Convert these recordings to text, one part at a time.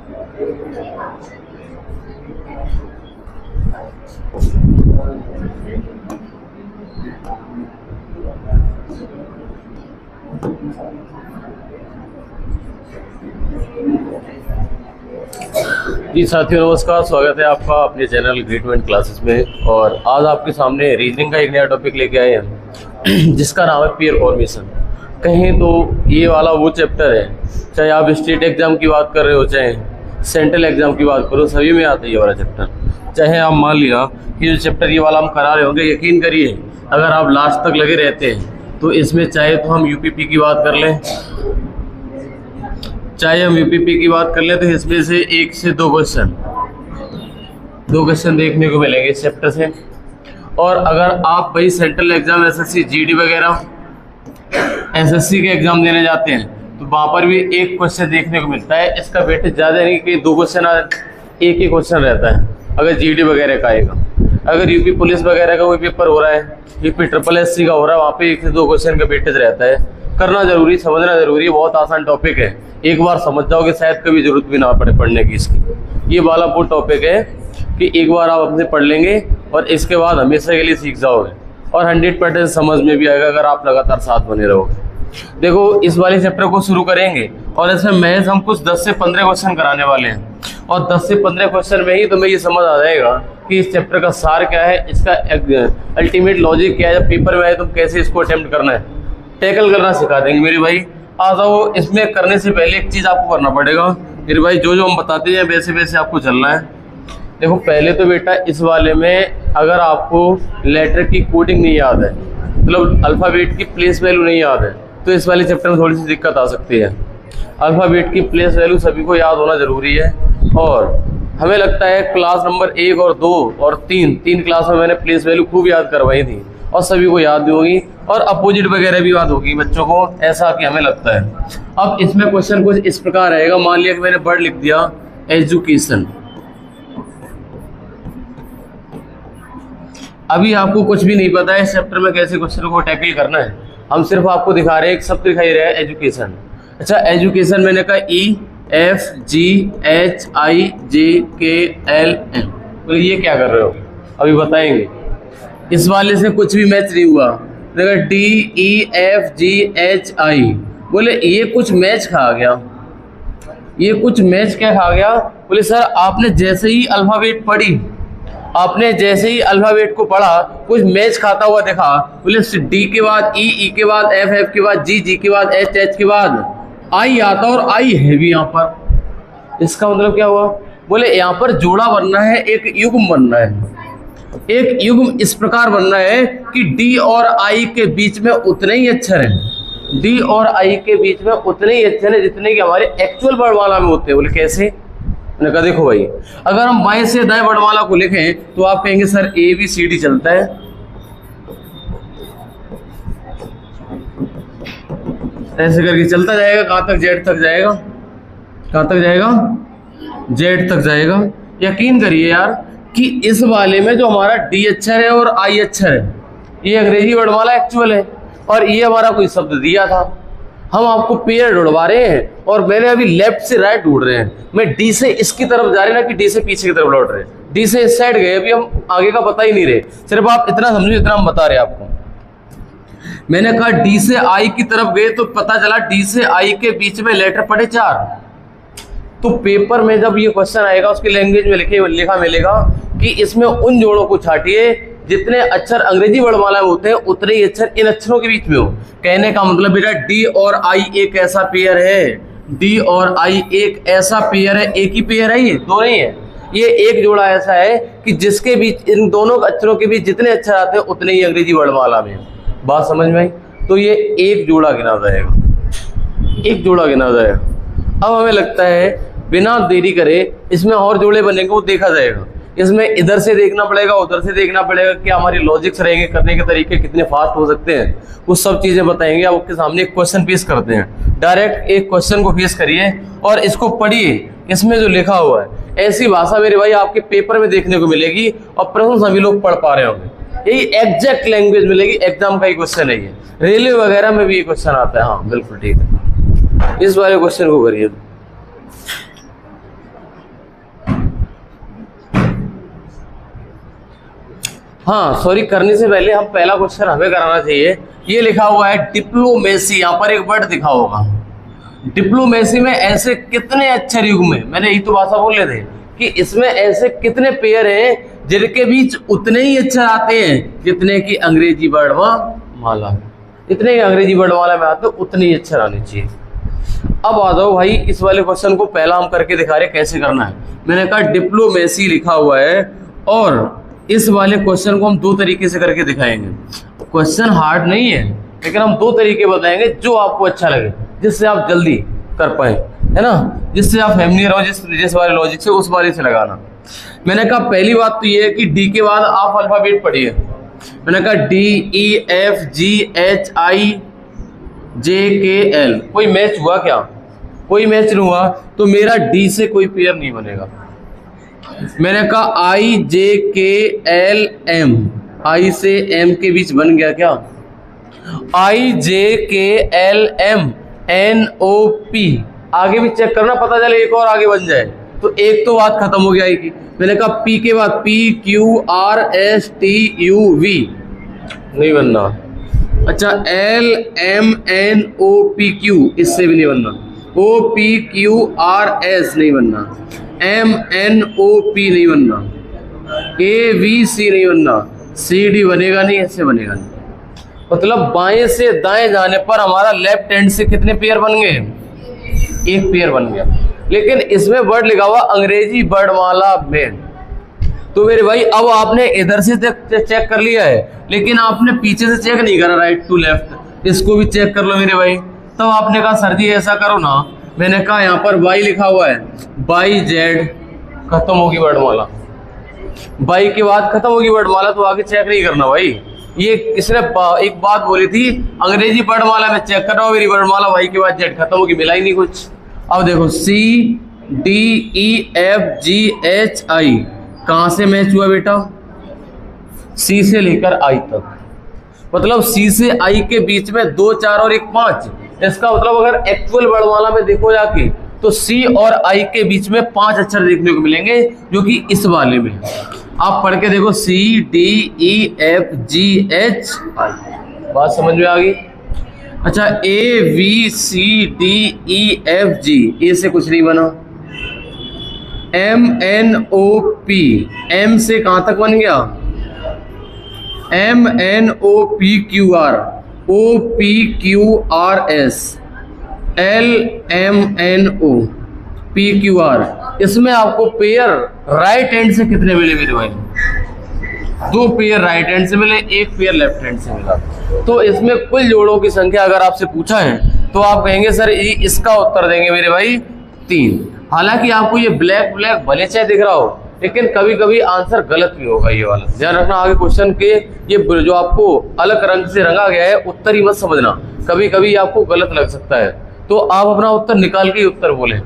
जी साथियों नमस्कार, स्वागत है आपका अपने चैनल ग्रेट वन क्लासेस में। और आज आपके सामने रीजनिंग का एक नया टॉपिक लेके आए हैं जिसका नाम है पेयर फॉर्मेशन। कहें तो ये वाला वो चैप्टर है, चाहे आप स्टेट एग्जाम की बात कर रहे हो चाहे सेंट्रल एग्जाम की बात करो, सभी में आता है ये वाला चैप्टर। चाहे आप मान लिया कि जो चैप्टर ये वाला हम करा रहे होंगे, यकीन करिए अगर आप लास्ट तक लगे रहते हैं तो इसमें चाहे तो हम यूपीपी की बात कर लें, चाहे हम यूपीपी की बात कर लें, तो इसमें से 1 से 2 क्वेश्चन देखने को मिलेंगे इस चैप्टर से। और अगर आप भाई सेंट्रल एग्जाम एसएससी जीडी वगैरह एसएससी के एग्जाम देने जाते हैं तो वहाँ पर भी 1 क्वेश्चन देखने को मिलता है। इसका वेटेज ज़्यादा नहीं कि 2 क्वेश्चन, 1 ही क्वेश्चन रहता है अगर जीडी वगैरह का आएगा। अगर यूपी पुलिस वगैरह का कोई पेपर हो रहा है, यूपी ट्रिपल एससी का हो रहा है, वहाँ पे 1 से 2 क्वेश्चन का वेटेज रहता है। करना जरूरी, समझना जरूरी है, बहुत आसान टॉपिक है। एक बार समझ जाओगे शायद कभी जरूरत भी ना पड़े पढ़ने की इसकी। ये वाला वो टॉपिक है कि एक बार आप अपने पढ़ लेंगे और इसके बाद हमेशा के लिए सीख जाओगे और 100% समझ में भी आएगा अगर आप लगातार साथ बने रहोगे। देखो इस वाले चैप्टर को शुरू करेंगे और इसमें महज हम कुछ 10 से 15 क्वेश्चन कराने वाले हैं और 10 से 15 क्वेश्चन में ही तुम्हें ये समझ आ जाएगा कि इस चैप्टर का सार क्या है, इसका अल्टीमेट लॉजिक क्या है। जब पेपर में आए तुम कैसे इसको अटेम्प्ट करना है, टैकल करना सिखा देंगे मेरे भाई। आ जाओ, इसमें करने से पहले एक चीज़ आपको करना पड़ेगा मेरे भाई, जो जो हम बताते हैं वैसे वैसे आपको चलना है। देखो पहले तो बेटा इस वाले में अगर आपको लेटर की कोडिंग नहीं याद है, मतलब अल्फ़ाबेट की प्लेस वैल्यू नहीं याद है, तो इस वाले चैप्टर में थोड़ी सी दिक्कत आ सकती है। अल्फ़ाबेट की प्लेस वैल्यू सभी को याद होना ज़रूरी है। और हमें लगता है क्लास नंबर 1 और 2 और 3 क्लास में मैंने प्लेस वैल्यू खूब याद करवाई थी और सभी को याद भी होगी और अपोजिट वगैरह भी याद होगी बच्चों को, ऐसा कि हमें लगता है। अब इसमें क्वेश्चन कुछ इस प्रकार रहेगा। मान लिया कि मैंने वर्ड लिख दिया एजुकेशन। अभी आपको कुछ भी नहीं पता है इस चैप्टर में कैसे क्वेश्चन को टैकल करना है, हम सिर्फ आपको दिखा रहे हैं, एक शब्द दिखाई रहा है एजुकेशन। अच्छा एजुकेशन मैंने कहा EFGHIJKLM, तो ये क्या कर रहे हो अभी बताएंगे। इस वाले से कुछ भी मैच नहीं हुआ। देखो DEFGHI, बोले ये कुछ मैच खा गया, ये कुछ मैच क्या खा गया। बोले सर आपने जैसे ही अल्फ़ाबेट पढ़ी, आपने जैसे ही अल्फ़ाबेट को पढ़ा कुछ मैच खाता हुआ देखा। बोले D के बाद E के बाद F के बाद G के बाद H के बाद I आता और I है भी यहाँ पर। इसका मतलब क्या हुआ, बोले यहाँ पर जोड़ा बनना है, एक युग्म बनना है। एक युग्म इस प्रकार बनना है कि D और I के बीच में उतने ही अक्षर हैं, D और I के बीच में उतने ही अक्षर हैं जितने कि हमारे एक्चुअल वर्णमाला में होते हैं। बोले कैसे, मैंने कहा देखो भाई अगर हम बाएं से दाएं वर्णमाला को लिखें तो आप कहेंगे सर ABCD चलता है, ऐसे करके चलता जाएगा। कहाँ तक, Z तक जाएगा। कहाँ तक जाएगा, Z तक जाएगा। यकीन करिए यार कि इस वाले में जो हमारा D अक्षर है और I अक्षर है, ये अंग्रेजी वर्णमाला एक्चुअल है और ये हमारा कोई शब्द दिया था। हम आपको पेयर ढूंढवा रहे हैं और मैंने अभी लेफ्ट से राइट ढूंढ रहे हैं। मैं D से इसकी तरफ जा रहे हैं ना कि D से पीछे की तरफ लौट रहे हैं। D से इस साइड गए, अभी हम आगे का पता ही नहीं रहे। सिर्फ आप इतना समझो, इतना हम बता रहे हैं आपको। मैंने कहा D से I की तरफ गए तो पता चला D से I के बीच में लेटर पड़े 4। तो पेपर में जब ये क्वेश्चन आएगा उसकी लैंग्वेज में लिखा मिलेगा कि इसमें उन जोड़ों को छाटिए जितने अक्षर अंग्रेजी वर्णमाला में होते हैं उतने ही अक्षर इन अक्षरों के बीच में हो। कहने का मतलब बेटा D और I एक ऐसा पेयर है, D और I एक ऐसा पेयर है, एक ही पेयर है, ये दो नहीं है। ये एक जोड़ा ऐसा है कि जिसके बीच, इन दोनों अक्षरों के बीच जितने अक्षर आते हैं उतने ही अंग्रेजी वर्णमाला में। बात समझ में आई। तो ये एक जोड़ा गिना जाएगा, एक जोड़ा गिना जाएगा। अब हमें लगता है बिना देरी करे इसमें और जोड़े बनेंगे, वो देखा जाएगा। इसमें इधर से देखना पड़ेगा, उधर से देखना पड़ेगा कि हमारी लॉजिक्स रहेंगे, करने के तरीके कितने फास्ट हो सकते हैं, वो सब चीजें बताएंगे। आपके सामने एक क्वेश्चन पेश करते हैं, डायरेक्ट एक क्वेश्चन को पेश करिए और इसको पढ़िए। इसमें जो लिखा हुआ है ऐसी भाषा मेरे भाई आपके पेपर में देखने को मिलेगी और प्रश्न सभी लोग पढ़ पा रहे होंगे। यही एग्जैक्ट लैंग्वेज मिलेगी, एग्जाम का ही क्वेश्चन है ये। रेलवे वगैरह में भी ये क्वेश्चन आता है। हाँ बिल्कुल ठीक है, इस वाले क्वेश्चन को करिए। हाँ सॉरी, करने से पहले हम पहला क्वेश्चन हमें कराना चाहिए। ये लिखा हुआ है डिप्लोमेसी, यहाँ पर एक वर्ड दिखा होगा। डिप्लोमेसी में ऐसे कितने अक्षर युग्म है, मैंने यही तो भाषा बोल रहे थे कि इसमें ऐसे कितने पेयर हैं जिनके बीच उतने ही अक्षर आते हैं जितने की अंग्रेजी वर्णमाला, इतने ही अंग्रेजी वर्णमाला में आते उतने ही अक्षर आने चाहिए। अब आ जाओ भाई, इस वाले क्वेश्चन को पहला हम करके दिखा रहे कैसे करना है। मैंने कहा डिप्लोमेसी लिखा हुआ है और इस वाले क्वेश्चन को हम दो तरीके से करके दिखाएंगे। क्वेश्चन हार्ड नहीं है, लेकिन हम दो तरीके बताएंगे जो आपको अच्छा लगे, जिससे आप जल्दी कर पाए, है ना, जिससे आप फैमिलियर हो जिस वाले लॉजिक से उस वाले से लगाना। मैंने कहा पहली बात तो ये है कि डी के बाद आप अल्फाबेट पढ़िए। मैंने कहा D E F G H I J K L, कोई मैच हुआ क्या? कोई मैच नहीं हुआ, तो मेरा डी से कोई पेयर नहीं बनेगा। मैंने कहा आई जे के एल एम, आई से एम के बीच बन गया क्या? I J K L M N O P, आगे भी चेक करना, पता चले एक और आगे बन जाए तो एक तो बात खत्म हो गया की। मैंने कहा पी के बाद P Q R S T U V, नहीं बनना। अच्छा L M N O P Q, इससे भी नहीं बनना। O P Q R S नहीं बनना, एम एन ओ पी नहीं बनना, ए वी सी नहीं बनना, सी डी बनेगा नहीं, ऐसे बनेगा नहीं। मतलब बाएं से दाएं जाने पर हमारा लेफ्ट हैंड से कितने पेयर बन गए? एक पेयर बन गया। लेकिन इसमें वर्ड लिखा हुआ अंग्रेजी वर्णमाला में, तो मेरे भाई अब आपने इधर से चेक कर लिया है, लेकिन आपने पीछे से चेक नहीं करा, राइट टू लेफ्ट, इसको भी चेक कर लो मेरे भाई। तब आपने कहा सर जी ऐसा करो ना, मैंने कहा यहाँ पर बाई लिखा हुआ है, बाई जेड, खत्म होगी वर्णमाला, बाई के बाद खत्म होगी वर्णमाला, तो आगे चेक नहीं करना भाई। ये इसने एक बात बोली थी अंग्रेजी वर्णमाला में चेक कर रहा हूँ, मेरी वर्णमाला वाई के बाद जेड खत्म होगी, मिला ही नहीं कुछ। अब देखो C D E F G H I कहाँ से मैच हुआ बेटा? सी से लेकर आई तक, मतलब सी से आई के बीच में 2 4 और 1 5। इसका मतलब अगर एक्चुअल वर्णमाला में देखो जाके तो सी और आई के बीच में 5 अक्षर देखने को मिलेंगे, जो कि इस वाले में। आप पढ़ के देखो C D E F G H I, बात समझ में आ गई? अच्छा A V C D E F G, A से कुछ नहीं बना। M N O P, M से कहां तक बन गया? M N O P Q R, O P Q R S, L M N O P Q R. इसमें आपको पेयर राइट हैंड से कितने मिले मेरे भाई? 2 पेयर राइट हैंड से मिले, 1 पेयर लेफ्ट हैंड से मिला। तो इसमें कुल जोड़ों की संख्या अगर आपसे पूछा है तो आप कहेंगे सर इसका उत्तर देंगे मेरे भाई 3। हालांकि आपको ये ब्लैक ब्लैक भले चाहे दिख रहा हो, लेकिन कभी कभी आंसर गलत भी होगा, ये वाला ध्यान रखना। आगे क्वेश्चन के ये जो आपको अलग रंग से रंगा गया है उत्तर ही मत समझना, कभी कभी आपको गलत लग सकता है, तो आप अपना उत्तर निकाल के ही उत्तर बोले।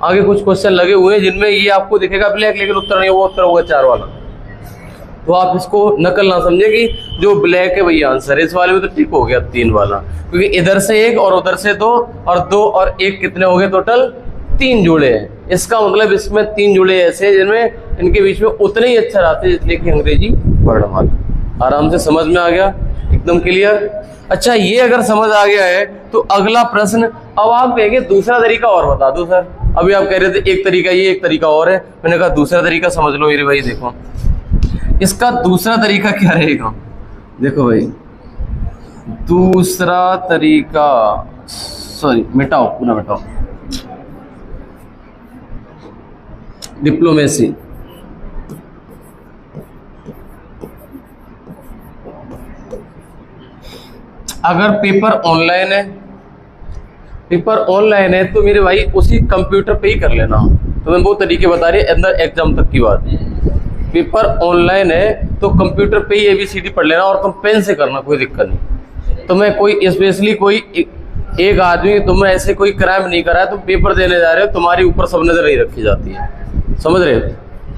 आगे कुछ क्वेश्चन लगे हुए हैं जिनमें ये आपको दिखेगा ब्लैक, लेकिन उत्तर नहीं, वो उत्तर होगा 4 वाला, तो आप इसको नकल ना समझे कि जो ब्लैक है वही आंसर है। इस वाले में तो ठीक हो गया 3 वाला, क्योंकि इधर से 1 और उधर से 2 और 2 और 1 कितने हो गए? टोटल 3 जोड़े हैं। इसका मतलब इसमें 3 जोड़े ऐसे हैं जिनमें इनके बीच में उतने ही अक्षर आते हैं जितने की अंग्रेजी वर्णमाला। आराम से समझ में आ गया? एकदम क्लियर? अच्छा ये अगर समझ आ गया है तो अगला प्रश्न, अब आप कहेंगे दूसरा तरीका और बता दो सर। अभी आप कह रहे थे एक तरीका ये, एक तरीका और है, मैंने कहा दूसरा तरीका समझ लो मेरे भाई। देखो इसका दूसरा तरीका क्या रहेगा? देखो भाई दूसरा तरीका, सॉरी मिटाओ, पुनः मिटाओ, डिप्लोमेसी। अगर पेपर ऑनलाइन है, पेपर ऑनलाइन है तो मेरे भाई उसी कंप्यूटर पे ही कर लेना। तो मैं वो तरीके बता रही अंदर एग्जाम तक की बात। पेपर ऑनलाइन है तो कंप्यूटर पे ही ABCD पढ़ लेना, और तुम पेन से करना, कोई दिक्कत नहीं। तो मैं कोई स्पेशली कोई एक आदमी, तुम्हें ऐसे कोई क्राइम नहीं करा है, तुम पेपर देने जा रहे हो, तुम्हारी ऊपर सब नजर नहीं रखी जाती है, समझ रहे हो?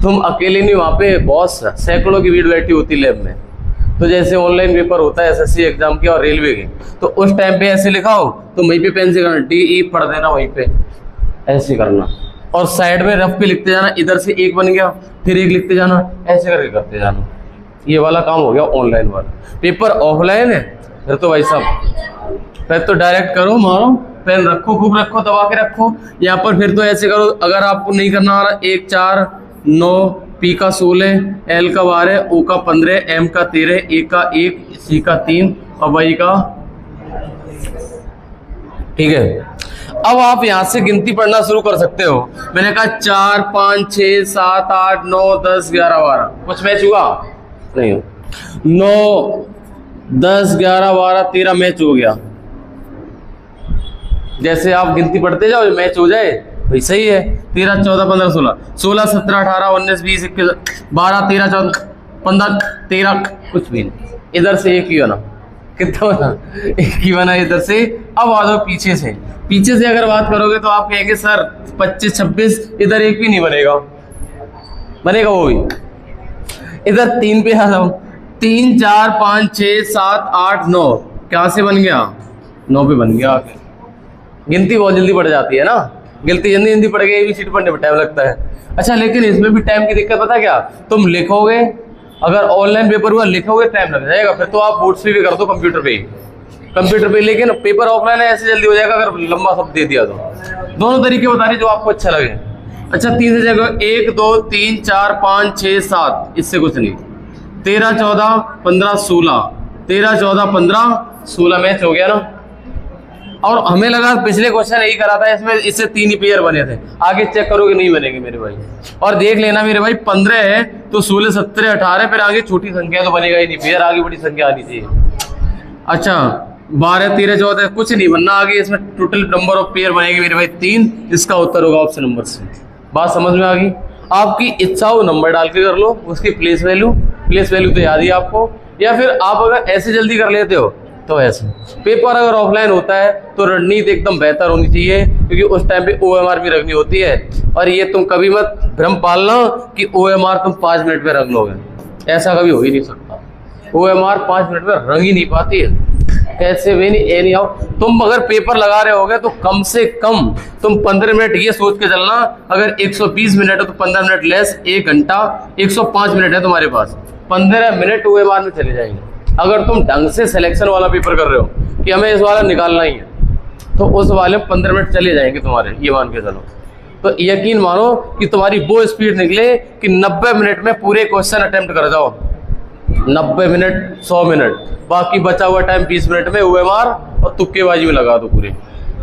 तुम अकेले नहीं, वहाँ पे बहुत सैकड़ों की भीड़ बैठी होती लैब में। तो जैसे ऑनलाइन पेपर होता है SSC एग्जाम के और रेलवे के, तो उस टाइम पे ऐसे लिखा हो तो वहीं पे पेन से करना, DE पढ़ देना वहीं पे, ऐसे करना, और साइड में रफ पे लिखते जाना। इधर से 1 बन गया, फिर 1 लिखते जाना, ऐसे करके करते जाना। ये वाला काम हो गया ऑनलाइन वाला। पेपर ऑफलाइन है फिर तो भाई साहब, फिर तो डायरेक्ट करो, मारो, पेन रखो, खूब रखो, दबा के रखो। यहाँ पर फिर तो ऐसे करो, अगर आपको नहीं करना आ रहा, 1 4 9, पी का 16, एल का 12, ओ का 15, एम का 13, ए का 1, सी का 3 और वाई का, ठीक है। अब आप यहाँ से गिनती पढ़ना शुरू कर सकते हो। मैंने कहा 4 5 6 7 8 9 10 11 12, कुछ मैच हुआ नहीं, 9 10 11 12 13 मैच हो गया। जैसे आप गिनती पढ़ते जाओ मैच हो जाए भाई, सही है। 13 14 15 16 16 17 18 19 20 21 12 13 14 15 13, कुछ भी नहीं। इधर से एक ही बना, कितना बना, एक ही बना इधर से। अब आ जाओ पीछे से, पीछे से अगर बात करोगे तो आप कहेंगे सर 25 26, इधर एक भी नहीं बनेगा, बनेगा वो भी। इधर 3 पे आ जाओ, 3 4 5 6 7 8 9, क्या से बन गया, 9 पे बन गया। गिनती बहुत जल्दी बढ़ जाती है ना, गिनती जल्दी जल्दी पड़ गई, एबीसीडी पढ़ने में टाइम लगता है। अच्छा लेकिन इसमें भी टाइम की दिक्कत पता क्या, तुम लिखोगे, अगर ऑनलाइन पेपर हुआ लिखोगे टाइम लग जाएगा, फिर तो आप बोर्ड से भी कर दो कंप्यूटर पे, लेकिन पेपर ऑफलाइन है ऐसे जल्दी हो जाएगा अगर लंबा शब्द दे दिया तो। दोनों तरीके बता रहे जो आपको अच्छा लगे। अच्छा 3 से जगह 1 2 3 4 5 6 7, इससे कुछ नहीं, 13 14 15 16, 13 14 15 16 मैच हो गया ना। और हमें लगा पिछले क्वेश्चन यही करा था, इसमें इससे 3 ही पेयर बने थे, आगे चेक करोगे नहीं बनेंगे मेरे भाई। और देख लेना मेरे भाई 15 है तो 16 17 18, फिर आगे छोटी संख्या तो बनेगा ही नहीं, पेयर आगे बड़ी संख्या आनी चाहिए। अच्छा 12 13 14 कुछ नहीं बनना आगे, इसमें टोटल नंबर ऑफ पेयर बनेगी मेरे भाई 3। इसका उत्तर होगा ऑप्शन नंबर सी। बात समझ में आ गई? आपकी इच्छा हो नंबर डाल के कर लो, उसकी प्लेस वैल्यू तो याद ही आपको, या फिर आप अगर ऐसे जल्दी कर लेते हो तो ऐसे। पेपर अगर ऑफलाइन होता है तो रणनीति एकदम बेहतर होनी चाहिए, क्योंकि उस टाइम पे OMR भी रखनी होती है। और ये तुम कभी मत भ्रम पालना कि OMR तुम 5 मिनट में रंग लोगे, ऐसा कभी हो ही नहीं सकता। OMR 5 मिनट में रंग ही नहीं पाती है, कैसे भी नहीं, ए नहीं आओ। तुम अगर पेपर लगा रहे होगे तो कम से कम तुम 15 मिनट ये सोच के चलना, अगर 120 मिनट है तो 15 मिनट लेस, 1 घंटा, 105 मिनट है तुम्हारे पास, 15 मिनट OMR में चले जाएंगे। अगर तुम ढंग से सिलेक्शन वाला पेपर कर रहे हो कि हमें इस वाला निकालना ही है, तो उस वाले में 15 मिनट चले जाएंगे तुम्हारे, ये मान के चलो। तो यकीन मानो कि तुम्हारी वो स्पीड निकले कि 90 मिनट में पूरे क्वेश्चन अटेम्प्ट कर जाओ, 90 मिनट 100 मिनट, बाकी बचा हुआ टाइम 20 मिनट में OMR और तुक्केबाजी में लगा दो पूरे।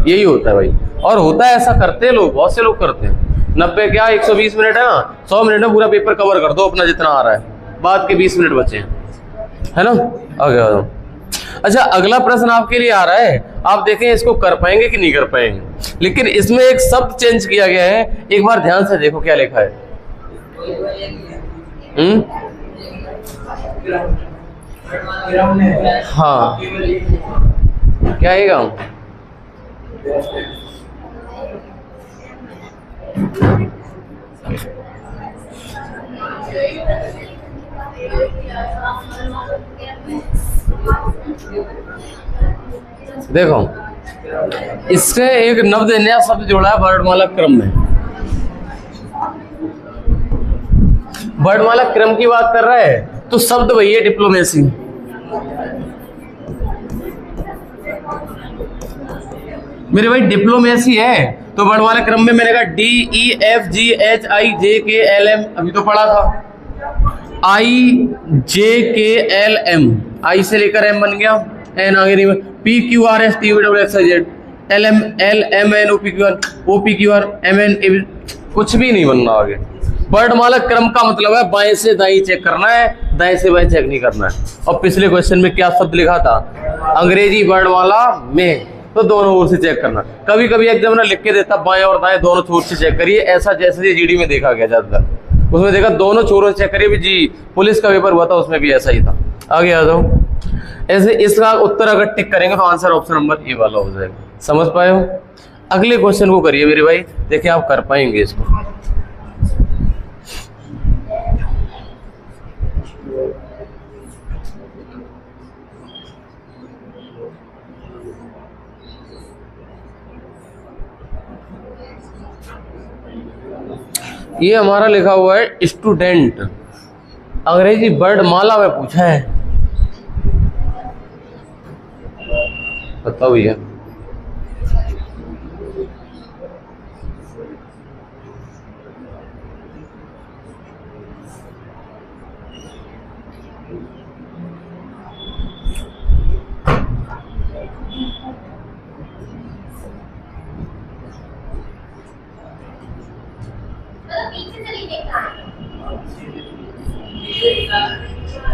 यही होता है भाई, और होता है ऐसा, करते हैं लोग, बहुत से लोग करते हैं। 90 क्या 120 मिनट है ना, 100 मिनट में पूरा पेपर कवर कर दो अपना जितना आ रहा है, बाद के 20 मिनट बचे हैं, है ना। आगे आ जाओ। अच्छा अगला प्रश्न आपके लिए आ रहा है, आप देखें इसको कर पाएंगे कि नहीं कर पाएंगे, लेकिन इसमें एक शब्द चेंज किया गया है, एक बार ध्यान से देखो क्या लिखा है। हाँ क्या है काम, देखो इससे एक नया शब्द जोड़ा है वर्णमाला क्रम में। वर्णमाला क्रम की बात कर रहा है तो शब्द वही है डिप्लोमेसी। मेरे भाई डिप्लोमेसी है तो वर्णमाला क्रम में मैंने कहा DEFGHIJKLM, अभी तो पढ़ा था, IJKLM, आई से लेकर M बन गया, N आगे नहीं, PQRSTUVWXYZ, LM LMN OPQR MN, कुछ भी नहीं बनना आगे। वर्णमाला क्रम का मतलब है बाएं से दाएं चेक करना है, दाएं से बाएं चेक नहीं करना है। और पिछले क्वेश्चन में क्या शब्द लिखा था, अंग्रेजी वर्णमाला में, तो दोनों ओर से चेक करना। कभी कभी एग्जामिनर लिख के देता बाएं और दाएं दोनों छोर से चेक करिए, ऐसा जैसे GD में देखा गया ज्यादातर, उसमें देखा दोनों छोरों से चेक करिए जी। पुलिस का पेपर हुआ था उसमें भी ऐसा ही था। आगे आ जाओ। ऐसे इसका उत्तर अगर टिक करेंगे तो आंसर ऑप्शन नंबर ए वाला हो जाएगा। समझ पाए हो? अगले क्वेश्चन को करिए मेरे भाई, देखिए आप कर पाएंगे इसको। ये हमारा लिखा हुआ है स्टूडेंट, अंग्रेजी वर्णमाला में पूछा है, बताओ भैया।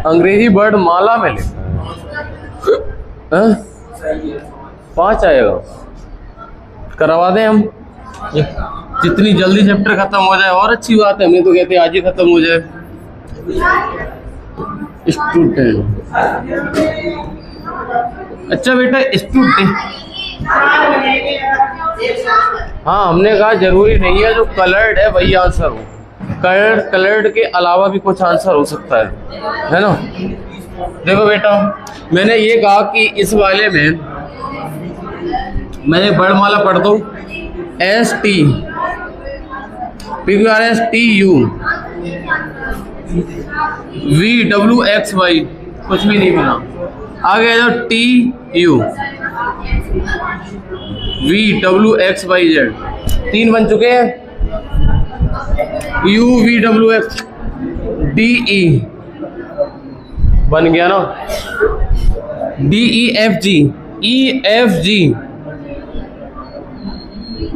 अंग्रेजी वर्ड माला में लिखा है। 5 आएगा, करवा दें हम। जितनी जल्दी चैप्टर खत्म हो जाए और अच्छी बात है, हमें तो कहते हैं आज ही खत्म हो जाए। स्टूडेंट, अच्छा बेटा स्टूडेंट, हाँ हमने कहा जरूरी नहीं है जो कलर्ड है वही आंसर हो, कलर्ड के अलावा भी कुछ आंसर हो सकता है ना। देखो बेटा, मैंने ये कहा कि इस वाले में मैंने वर्णमाला पढ़ दो, ST PQRS TU VWXY, कुछ भी नहीं मिला। आगे जो TU VWXYZ 3 बन चुके हैं। UVWX DE बन गया ना, DEFG EFG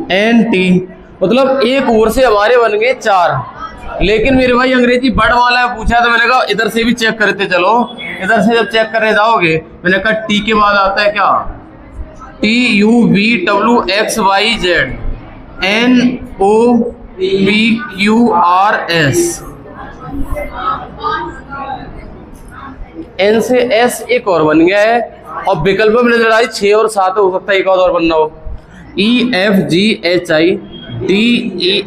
NT, मतलब एक और से हमारे बन गए 4। लेकिन मेरे भाई अंग्रेजी वर्णमाला पूछा तो मैंने कहा इधर से भी चेक करते चलो। इधर से जब चेक करने जाओगे मैंने कहा टी के बाद आता है क्या, TUVWXYZ NOPQRS, N से S एक और बन गया है, और विकल्प में नजर आई 6 और 7 हो सकता है एक और बनना हो। EFGHI DEFUVWTS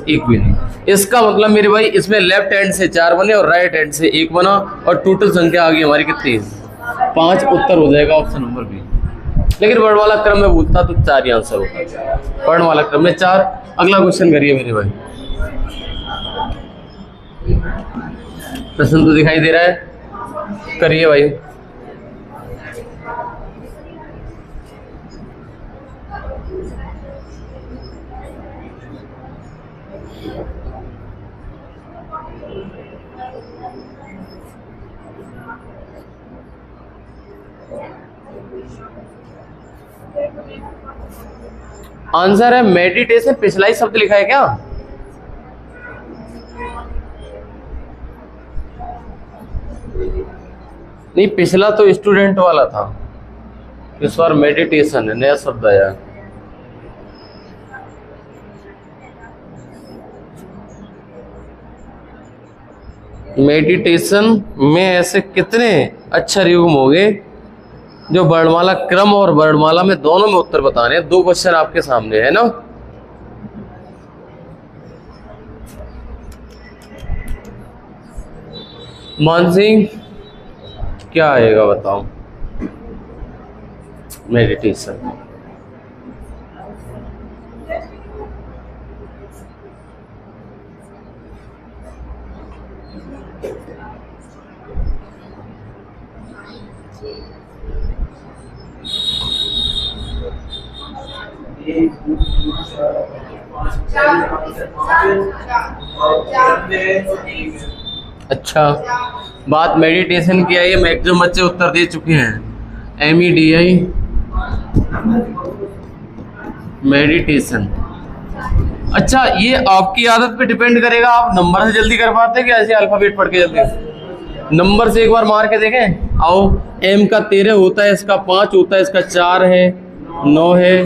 एक भी नहीं। इसका मतलब मेरे भाई इसमें लेफ्ट हैंड से 4 बने और राइट हैंड से 1 बना, और टोटल संख्या आ गई हमारी कितनी, 5 उत्तर हो जाएगा ऑप्शन नंबर बी। लेकिन वर्णमाला क्रम में पूछता तो 4 ही आंसर होता, वर्णमाला क्रम में 4। अगला क्वेश्चन करिए मेरे भाई। प्रश्न तो दिखाई दे रहा है, करिए भाई। आंसर है मेडिटेशन। पिछला ही शब्द लिखा है क्या, नहीं पिछला तो स्टूडेंट वाला था, इस बार मेडिटेशन है, नया शब्द आया। मेडिटेशन में ऐसे कितने अक्षर युग्म हो गए जो वर्णमाला क्रम और वर्णमाला में दोनों में उत्तर बताने हैं। 2 क्वेश्चन आपके सामने है ना। मानसिंह क्या आएगा बताओ, मेडिटेशन। अच्छा, बात मेडिटेशन की आई है, मैक्सिमम बच्चे उत्तर दे चुके हैं। MEDI meditation. अच्छा, ये आपकी आदत पे डिपेंड करेगा, आप नंबर से जल्दी कर पाते हैं कि ऐसे अल्फाबेट पढ़ के जल्दी। नंबर से एक बार मार के देखें। आओ, M का 13 होता है, इसका 5 होता है, इसका 4 है, 9 है,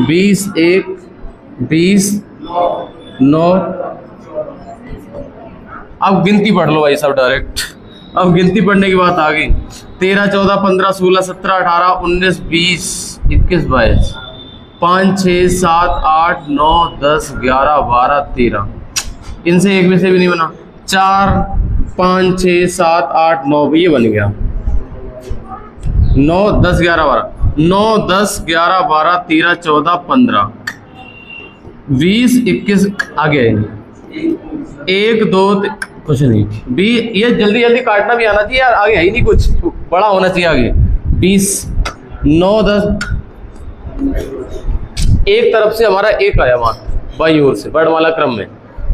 20 1 20 9। अब गिनती पढ़ लो भाई सब डायरेक्ट। अब गिनती पढ़ने की बात आ गई। 13 14 15 16 17 18 19 20 21 22 5 6 7 8 9 10 11 12 13। इनसे एक में से भी नहीं बना। 4 5 6 7 8 9 ये बन गया। 9 10 11 12 9 10 11 12 13 14 15 20 21 आ गया। 1 2 कुछ नहीं, बी ये जल्दी जल्दी काटना भी आना चाहिए यार, आगे है ही नहीं कुछ, बड़ा होना चाहिए आगे। 20 9 10, एक तरफ से हमारा 1 आया वहां बाई ओर से वर्णमाला क्रम में,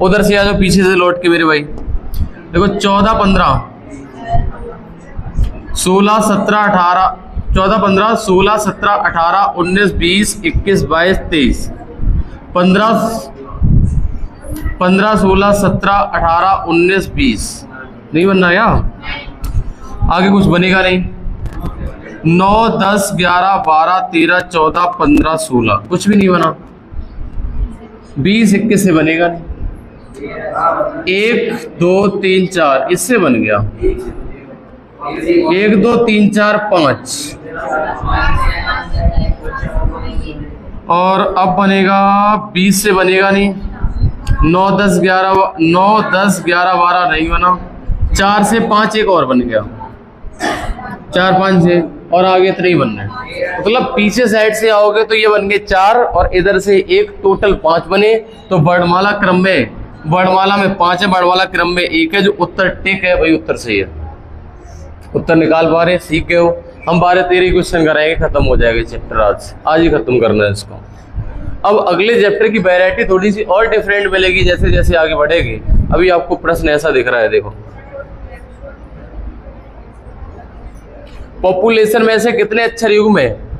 उधर से आ जाओ पीछे से लौट के मेरे भाई। देखो 14 15 16 17 18, 14 15 16 17 18 19 20 21 22 23, 15 16 17 18 19 20 नहीं बनना है यहाँ, आगे कुछ बनेगा नहीं। 9 10 11 12 13 14 15 16 कुछ भी नहीं बना। 20 21 से बनेगा नहीं। 1 2 3 4 इससे बन गया, 1 2 3 4 5, और अब बनेगा 20 से बनेगा नहीं। 9 10 11 12 नहीं बना। 4 से 5 एक और बन गया, 4 5 6, और आगे इतना ही बनना है। मतलब पीछे साइड से आओगे तो ये बन गए 4 और इधर से 1, टोटल 5 बने। तो वर्णमाला क्रम में, वर्णमाला में 5 है, वर्णमाला क्रम में 1 है। जो उत्तर टिक है भाई उत्तर सही है। उत्तर निकाल पा रहे, सीख गए हो। हम 12 13 क्वेश्चन कराएंगे, खत्म हो जाएगा चैप्टर आज ही खत्म करना है इसको। अब अगले चैप्टर की वैरायटी थोड़ी सी और डिफरेंट मिलेगी जैसे जैसे आगे बढ़ेगी। अभी आपको प्रश्न ऐसा दिख रहा है, देखो पॉपुलेशन में से कितने अक्षर युग्म है?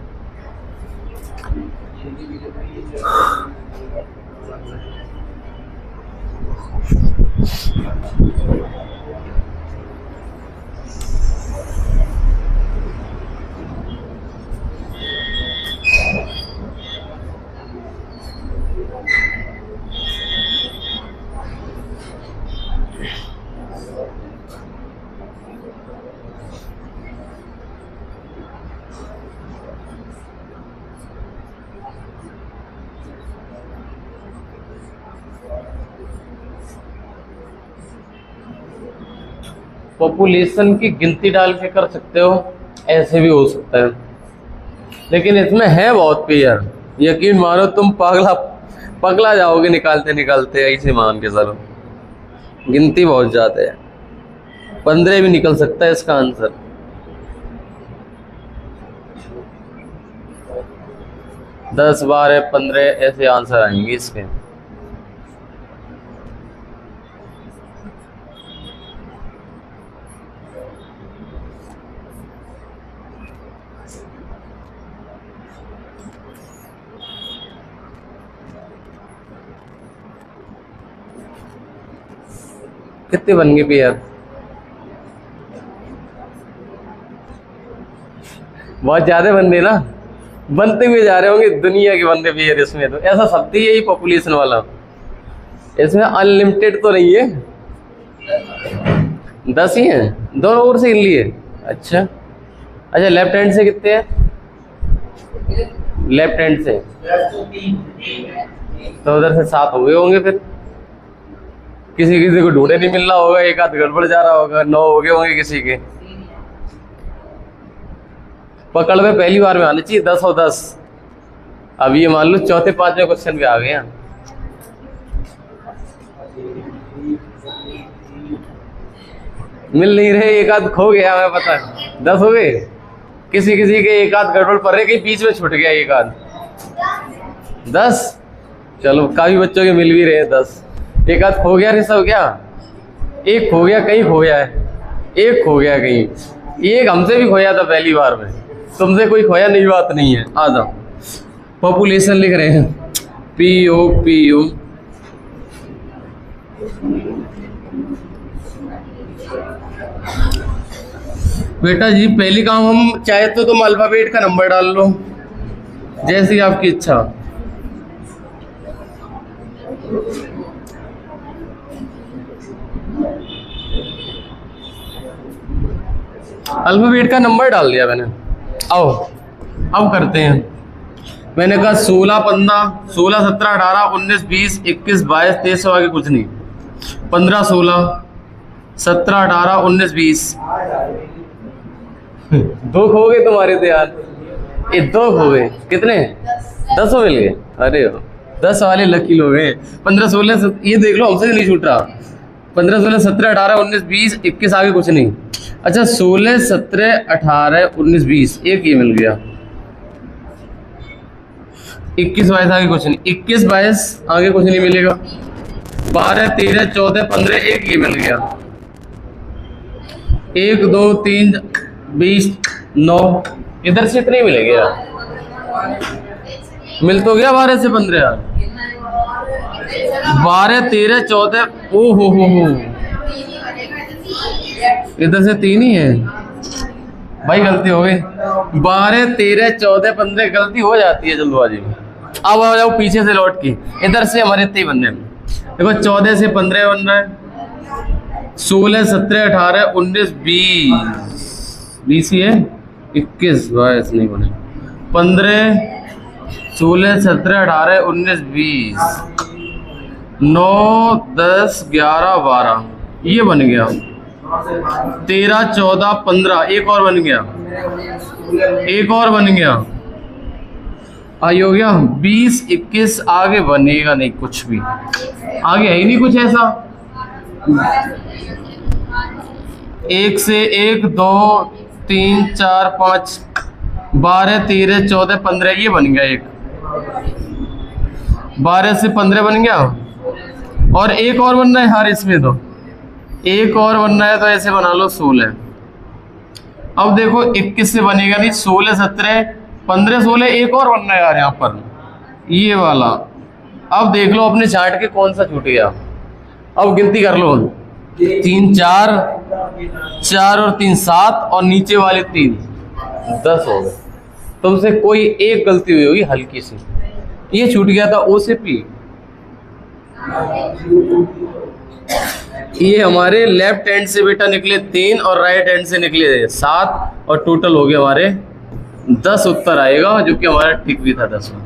पॉपुलेशन की गिनती डाल के कर सकते हो, ऐसे भी हो सकता है, लेकिन इसमें है बहुत पे यार, यकीन मानो तुम पगला जाओगे निकालते निकालते। ऐसे मान के चलो, गिनती बहुत ज्यादा है, 15 भी निकल सकता है इसका आंसर। दस 12 15 ऐसे आंसर आएंगे इसके। कितने बन गए यार? बहुत ज्यादा बंदे ना, बनते हुए जा रहे होंगे दुनिया के बंदे भी यार इसमें। तो ऐसा शब्द ही है पॉपुलेशन वाला, इसमें अनलिमिटेड तो नहीं है। 10 ही है, दोनों ओर से इन लिए। अच्छा लेफ्ट हैंड से कितने हैं? लेफ्ट हैंड से तो उधर से 7 हुए होंगे। फिर किसी किसी को ढूंढे नहीं मिल रहा होगा, एक आध गड़बड़ जा रहा होगा। 9 हो गए होंगे किसी के। पकड़ में पहली बार में आना चाहिए 10 और 10। अब ये मान लो चौथे 5वें क्वेश्चन पे आ गए हैं। मिल नहीं रहे, एक आध खो गया, हमें पता है। 10 हो गए, किसी किसी के एक आध गड़बड़ पड़ रहे, कहीं बीच में छूट गया एक आध। 10 चलो, काफी बच्चों के मिल भी रहे 10। एक आध खो गया ऋषभ, क्या एक खो गया, कहीं खो गया है, एक खो गया कहीं। एक हमसे भी खोया था पहली बार में, तुमसे कोई खोया नहीं, बात नहीं है। आ जाओ, पॉपुलेशन लिख रहे हैं, PO बेटा जी। पहली काम हम चाहे तो तुम अल्फाबेट का नंबर डाल लो, जैसी आपकी इच्छा। अल्फाबेट का नंबर डाल दिया मैंने। आओ अब करते हैं। मैंने कहा 16 15 16 17 18 19 20 21 22 23, आगे कुछ नहीं। 15 16 17 18 19 20 2 खो गए तुम्हारे तो यार, ये 2 खो गए। कितने? 10 मिल गए। अरे 10 वाले लकी लोग हैं। 15 16 ये देख लो, हमसे नहीं छूट रहा। 15 16 17 18 19 20 21 आगे कुछ नहीं। अच्छा 16 17 18 19 20 एक ये मिल गया। 21 22 आगे कुछ नहीं। 21 22 आगे कुछ नहीं मिलेगा। 12 13 14 15 एक ये मिल गया। 1 2 3 20 9 इधर से इतने मिलेंगे यार। मिल तो गया 12 से 15 यार। 12 13 14 ओ हो इधर से 3 ही है भाई, गलती हो गई। 12 13 14 15 गलती हो जाती है जल्दबाजी में। अब आ जाओ पीछे से लौट के, इधर से हमारे इतने ही बनने हैं। देखो 14 से 15 बन रहा है, 16 17 18 19 20 ही है। 21 22 नहीं बने। 15 16 17 18 19 20 9 10 11 12 ये बन गया। 13 14 15 एक और बन गया। एक और बन गया। आई हो गया। 20 21 आगे बनेगा नहीं कुछ भी, आगे है ही नहीं कुछ ऐसा। 1 से 1 2 3 4 5 12 13 14 15 ये बन गया। एक 12 से 15 बन गया और एक और बनना है यार इसमें, तो एक और बनना है तो ऐसे बना लो 16। अब देखो 21 से बनेगा नहीं, 16 17 15 16 एक और बनना है यार यहाँ पर ये वाला। अब देख लो अपने चार्ट के कौन सा छूट गया। अब गिनती कर लो, 3 4 4 और 3 7 और नीचे वाले 3 10 हो गए। तुमसे कोई एक गलती हुई होगी हल्की सी, ये छूट गया था ओ से पी। ये हमारे लेफ्ट हैंड से बेटा निकले 3 और राइट हैंड से निकले 7 और टोटल हो गए हमारे 10 उत्तर आएगा, जो कि हमारा ठीक भी था 10 में।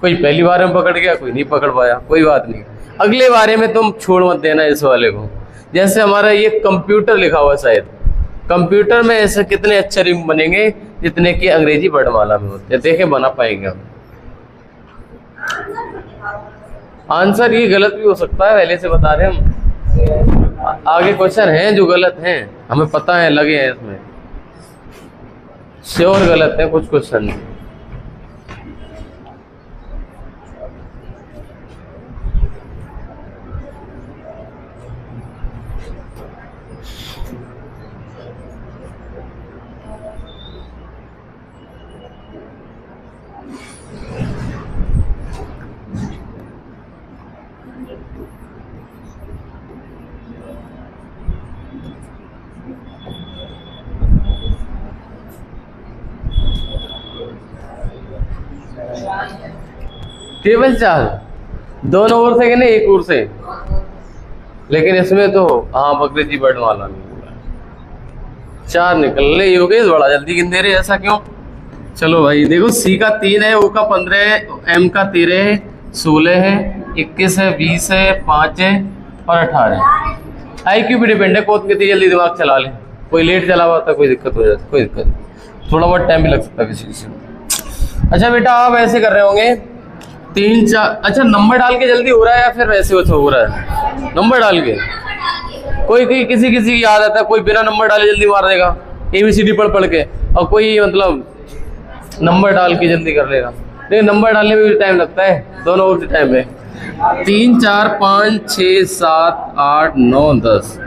कोई पहली बार में पकड़ गया, कोई नहीं पकड़ पाया, कोई बात नहीं। अगले बारे में तुम छोड़ मत देना इस वाले को। जैसे हमारा ये कंप्यूटर लिखा हुआ, शायद कंप्यूटर में ऐसे कितने अक्षर बनेंगे जितने कि अंग्रेजी वर्णमाला में होते हैं, देखें बना पाएंगे हम। आंसर ये गलत भी हो सकता है, पहले से बता रहे हम। आगे क्वेश्चन हैं जो गलत हैं, हमें पता है, लगे हैं इसमें श्योर गलत है कुछ क्वेश्चन। टेबल 4 दोनों ओर से कि नहीं एक ओर से, लेकिन इसमें तो हाँ अंग्रेजी वर्णमाला में 4 निकल रहे। योगेश बड़ा जल्दी गिन दे रहे, ऐसा क्यों? चलो भाई देखो, सी का 3 है, ओ का 15 है, एम का 13 है, 16 है, 21 है, 20 है, 5 है और 18 है। IQ भी डिपेंड है, कौन कितनी जल्दी दिमाग चला ले। कोई लेट चला हुआ था, कोई दिक्कत हो जाती, कोई दिक्कत नहीं, थोड़ा बहुत टाइम भी लग सकता है किसी से। अच्छा बेटा आप ऐसे कर रहे होंगे 3 4, अच्छा नंबर डाल के जल्दी हो रहा है या फिर वैसे वैसे हो रहा है? नंबर डाल के कोई किसी की याद आता है, कोई बिना नंबर डाले जल्दी मार देगा ABCD पढ़ के, और कोई मतलब नंबर डाल के जल्दी कर लेगा। लेकिन नंबर डालने में भी टाइम लगता है, दोनों उसी टाइम है। 3 4 5 6 7 8 9 10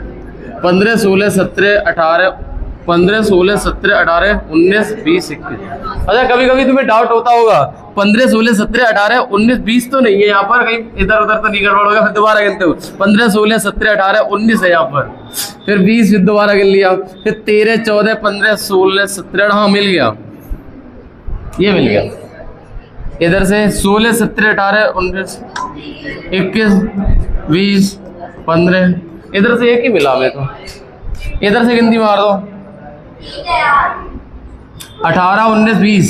15 16 17 18 15 16 17 18 19 20 21। अच्छा कभी कभी तुम्हें डाउट होता होगा 15 16 17 18 19 20 तो नहीं है यहाँ पर, कहीं इधर उधर तो नहीं गड़बड़ होगा, फिर दोबारा गिनते हो। 15 16 17 18 19 है यहाँ पर, फिर 20 फिर दोबारा गिन लिया, फिर 13 14 15 16 17 हाँ मिल गया, ये मिल गया। इधर से 16 17 18 19 21 20 15, इधर से एक ही मिला हमें तो। इधर से गिनती मार दो 18 19 20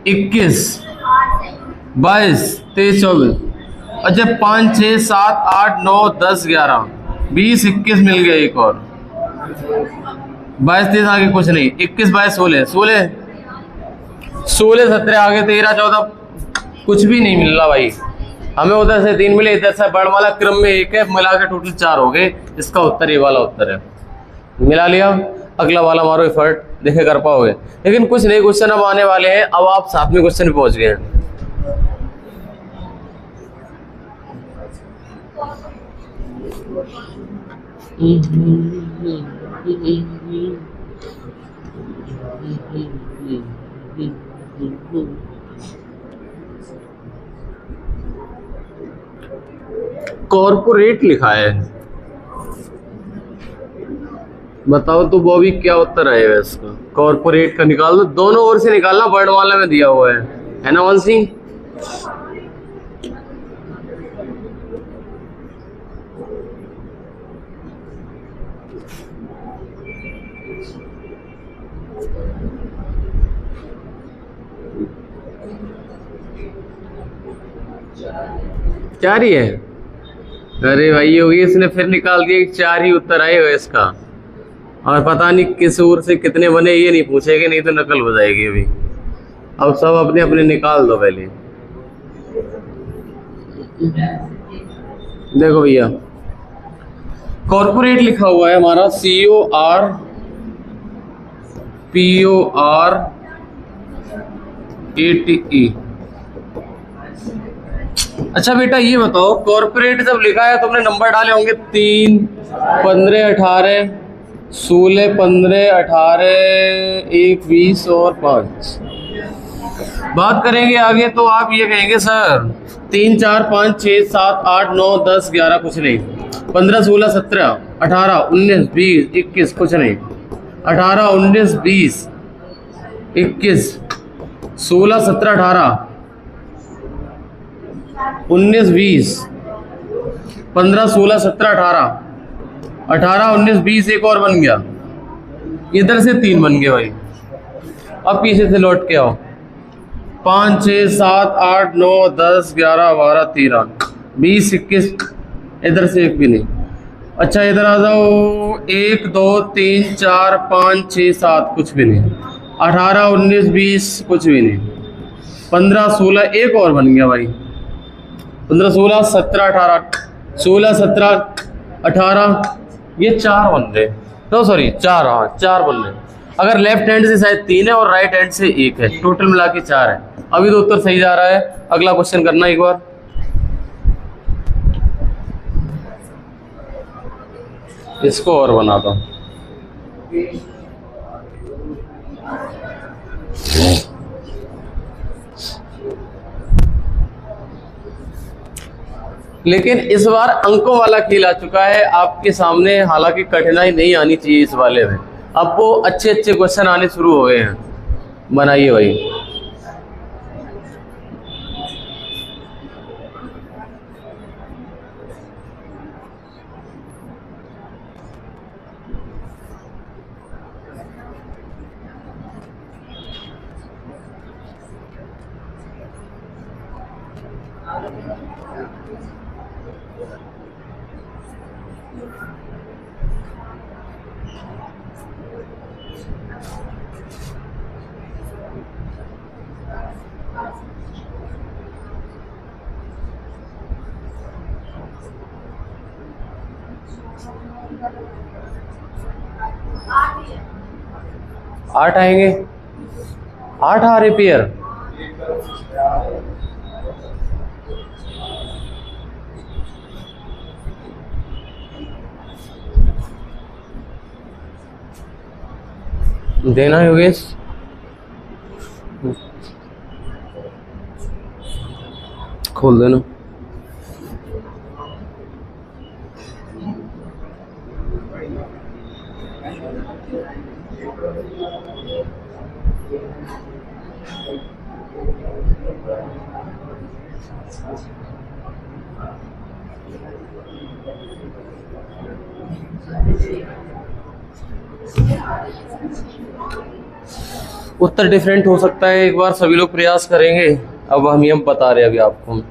21 22 23 24। अच्छा 5 6 7 8 9 10 11 20 21 मिल गया एक और। 22 23 आगे कुछ नहीं, 21 22 16 16 16 17 आगे 13 14 कुछ भी नहीं मिल रहा भाई। हमें उधर से 3 मिले, इधर से वर्णमाला क्रम में 1 है, मिला के टोटल 4 हो गए। इसका उत्तर ये वाला उत्तर है। मिला लिया। अगला वाला मारो एफर्ट, देखे कर पाओगे। लेकिन कुछ नए क्वेश्चन अब आने वाले हैं। अब आप 7वें क्वेश्चन पे पहुंच गए हैं। कॉर्पोरेट लिखा है, बताओ तो बॉबी क्या उत्तर आएगा इसका। कॉर्पोरेट का निकाल दो, दोनों ओर से निकालना, वर्णमाला में दिया हुआ है ना वंशी। चार ही है। अरे भाई योगी इसने फिर निकाल दिया कि 4 ही उत्तर आएगा इसका। और पता नहीं किस ओर से कितने बने ये नहीं पूछेंगे, नहीं तो नकल हो जाएगी अभी। अब सब अपने अपने निकाल दो पहले। देखो भैया, कॉर्पोरेट लिखा हुआ है हमारा CORPORATE। अच्छा बेटा ये बताओ, कॉर्पोरेट जब लिखा है तुमने नंबर डाले होंगे 3, 15, 18, 16, 15, 18, 1, 20 और 5। बात करेंगे आगे तो आप ये कहेंगे सर 3, 4, 5, 6, 7, 8, 9, 10, 11 कुछ नहीं, 15, 16, 17, 18, 19, 20, 21 कुछ नहीं, 18, 19, 20, 21, 16, 17, 18, 19, 20, 15, 16, 17, 18, 18, 19, 20 एक और बन गया। इधर से 3 बन गए भाई। अब पीछे से लौट के आओ, 5, 6, 7, 8, 9, 10, 11, 12, 13, 20, 21, इधर से एक भी नहीं। अच्छा इधर आ जाओ, 1, 2, 3, 4, 5, 6, 7 कुछ भी नहीं, 18, 19, 20 कुछ भी नहीं, 15, 16 एक और बन गया भाई, 15, 16, 17, 18, 16, 17, 18, ये 4 बन रहे। तो सॉरी 4, हाँ 4 बन रहे। अगर लेफ्ट हैंड से शायद 3 है और राइट हैंड से 1 है, टोटल मिला के 4 है। अभी तो उत्तर सही जा रहा है। अगला क्वेश्चन करना एक बार। इसको और बना दो। लेकिन इस बार अंकों वाला खेल आ चुका है आपके सामने। हालांकि कठिनाई नहीं आनी चाहिए इस वाले में। अब वो अच्छे अच्छे क्वेश्चन आने शुरू हो गए हैं। बनाइए भाई। आठ आएंगे, 8 आ रहे पेयर। देना योगेश, खोल देना। उत्तर डिफरेंट हो सकता है, एक बार सभी लोग प्रयास करेंगे। अब हम ये बता रहे हैं अभी आपको।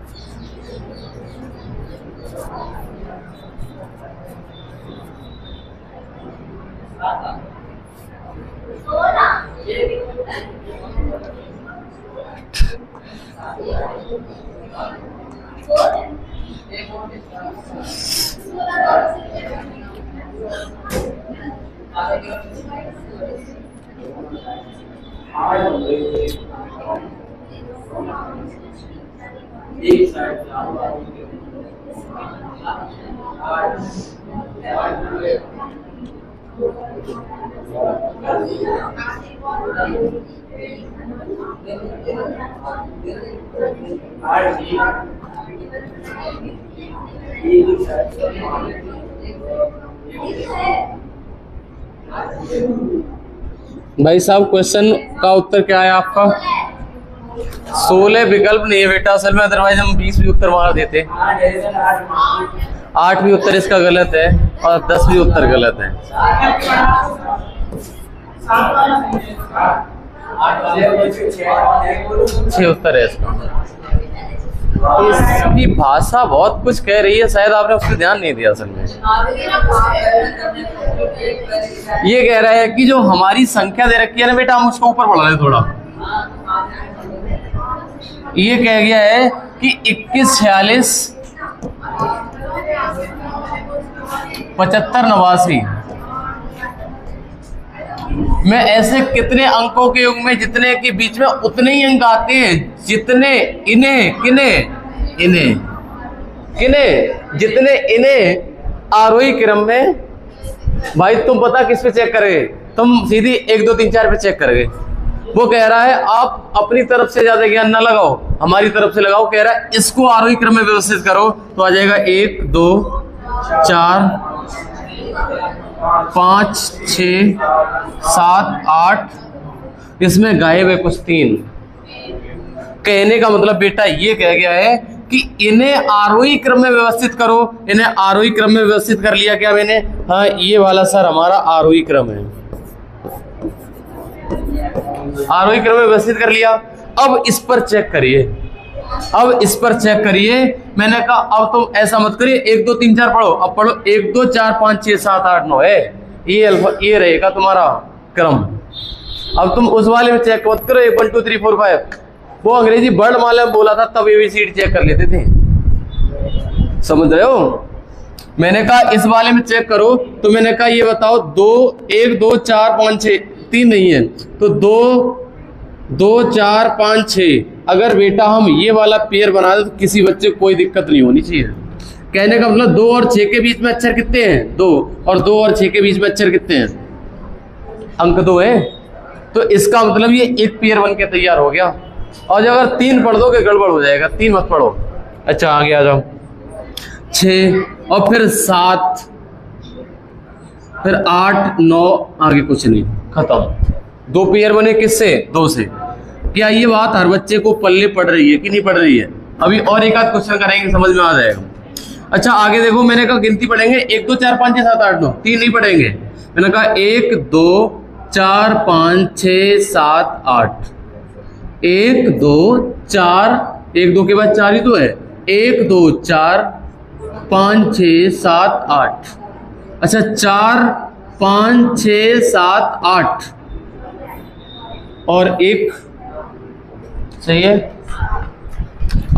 भाई साहब क्वेश्चन का उत्तर क्या है आपका? 16 विकल्प नहीं है बेटा असल में, अदरवाइज हम 20 भी उत्तर मार देते। 8 भी उत्तर इसका गलत है और 10 भी उत्तर गलत है। 6 उत्तर है इसका। इसकी भाषा बहुत कुछ कह रही है, शायद आपने उस पर ध्यान नहीं दिया असल में। ये कह रहा है कि जो हमारी संख्या दे रखी है ना बेटा, हम उसको ऊपर बढ़ा लें थोड़ा। ये कह गया है कि 21, 46, 75, 89 में ऐसे कितने अंकों के युग में जितने के बीच में उतने ही अंक आते हैं जितने जितने इन्हें आरोही क्रम में। भाई तुम पता किस पे चेक करोगे? तुम सीधी 1 2 3 4 पे चेक करोगे। वो कह रहा है आप अपनी तरफ से ज्यादा ज्ञान ना लगाओ, हमारी तरफ से लगाओ। कह रहा है इसको आरोही क्रम में व्यवस्थित करो तो आ जाएगा 1 2 4 5 6 7 8। इसमें गायब है कुछ 3। कहने का मतलब बेटा ये कह गया है कि इन्हें आरोही क्रम में व्यवस्थित करो। इन्हें आरोही क्रम में व्यवस्थित कर लिया क्या मैंने? हाँ, ये वाला सर हमारा आरोही क्रम है, आरोही क्रम में व्यवस्थित कर लिया। अब इस पर चेक करिए, अब इस पर चेक करिए। मैंने कहा अब तुम ऐसा मत करिए 1 2 3 4 पढ़ो, अब पढ़ो 1 2 4 5 6 7 8 9 है। ये रहेगा तुम्हारा क्रम। अब तुम उस वाले में चेक मत करो 1 2 3 4 5। वो अंग्रेजी वर्ड मालूम बोला था तब एबीसीडी चेक कर लेते थे, समझ रहे हो? मैंने कहा इस वाले में चेक करो तो मैंने कहा ये बताओ 1 2 4 5 6 3 नहीं है तो 2 4 5 6। अगर बेटा हम ये वाला पेयर बना दे तो किसी बच्चे को कोई दिक्कत नहीं होनी चाहिए। कहने का मतलब 2 और 6 के बीच में अक्षर कितने हैं? 2। और 2 और 6 के बीच में अक्षर कितने हैं? अंक 2 है। तो इसका मतलब ये एक पेयर बन के तैयार हो गया। और अगर 3 पढ़ दोगे गड़बड़ हो जाएगा, 3 मत पढ़ो। अच्छा आगे आ जाओ। 6 और फिर 7 फिर 8 9 आगे कुछ नहीं, खत्म। 2 पेयर बने किससे? 2 से। क्या ये बात हर बच्चे को पल्ले पड़ रही है कि नहीं पड़ रही है? अभी और एक आध क्वेश्चन करेंगे, समझ में आ जाएगा। अच्छा आगे देखो, मैंने कहा गिनती पढ़ेंगे 1 2 4 5 6 7 8 9, 3 नहीं पढ़ेंगे। मैंने कहा 1 2 4 5 6 7 8। 1 2 4, 1 2 के बाद 4 ही तो है। 1 2 4 5 6 7 8। अच्छा 4 5 6 7 8 और 1 सही है।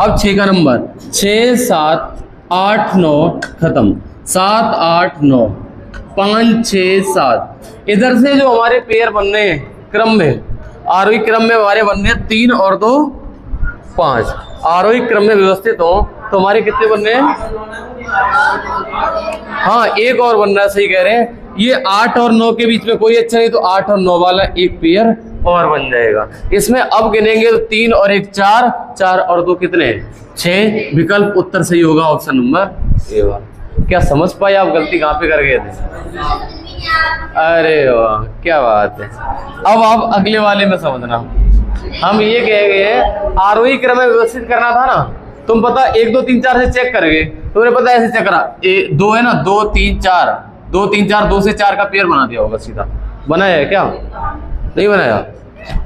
अब 6 का नंबर 6 7 8 9 खत्म। 7 8 9 5 6 7। इधर से जो हमारे पेयर बनने हैं क्रम में, आरोही क्रम में हमारे बनने 3 और 2 5। आरोही क्रम में व्यवस्थित हो तो हमारे कितने बनने हैं? हाँ, 1 और बनना है, सही कह रहे हैं। ये 8 और 9 के बीच में कोई अच्छा नहीं तो 8 और 9 वाला एक पेयर और बन जाएगा। इसमें अब गिनेंगे तो 3 और 1 4, 4 और 2 कितने? 6। विकल्प उत्तर सही होगा ऑप्शन नंबर ए वाला। क्या समझ पाए आप गलती कहाँ पे कर गए थे? अरे वाह क्या बात है। अब आप अगले वाले में समझना। हम ये कह गए आरोही क्रम में व्यवस्थित करना था ना, तुम पता 1 2 3 4 से चेक करोगे, तुमने पता ऐसे चेक करा 2 है ना, 2 3 4 2 3 4 2 से 4 का पेयर बना दिया होगा सीधा। बनाया है क्या? नहीं बनाया।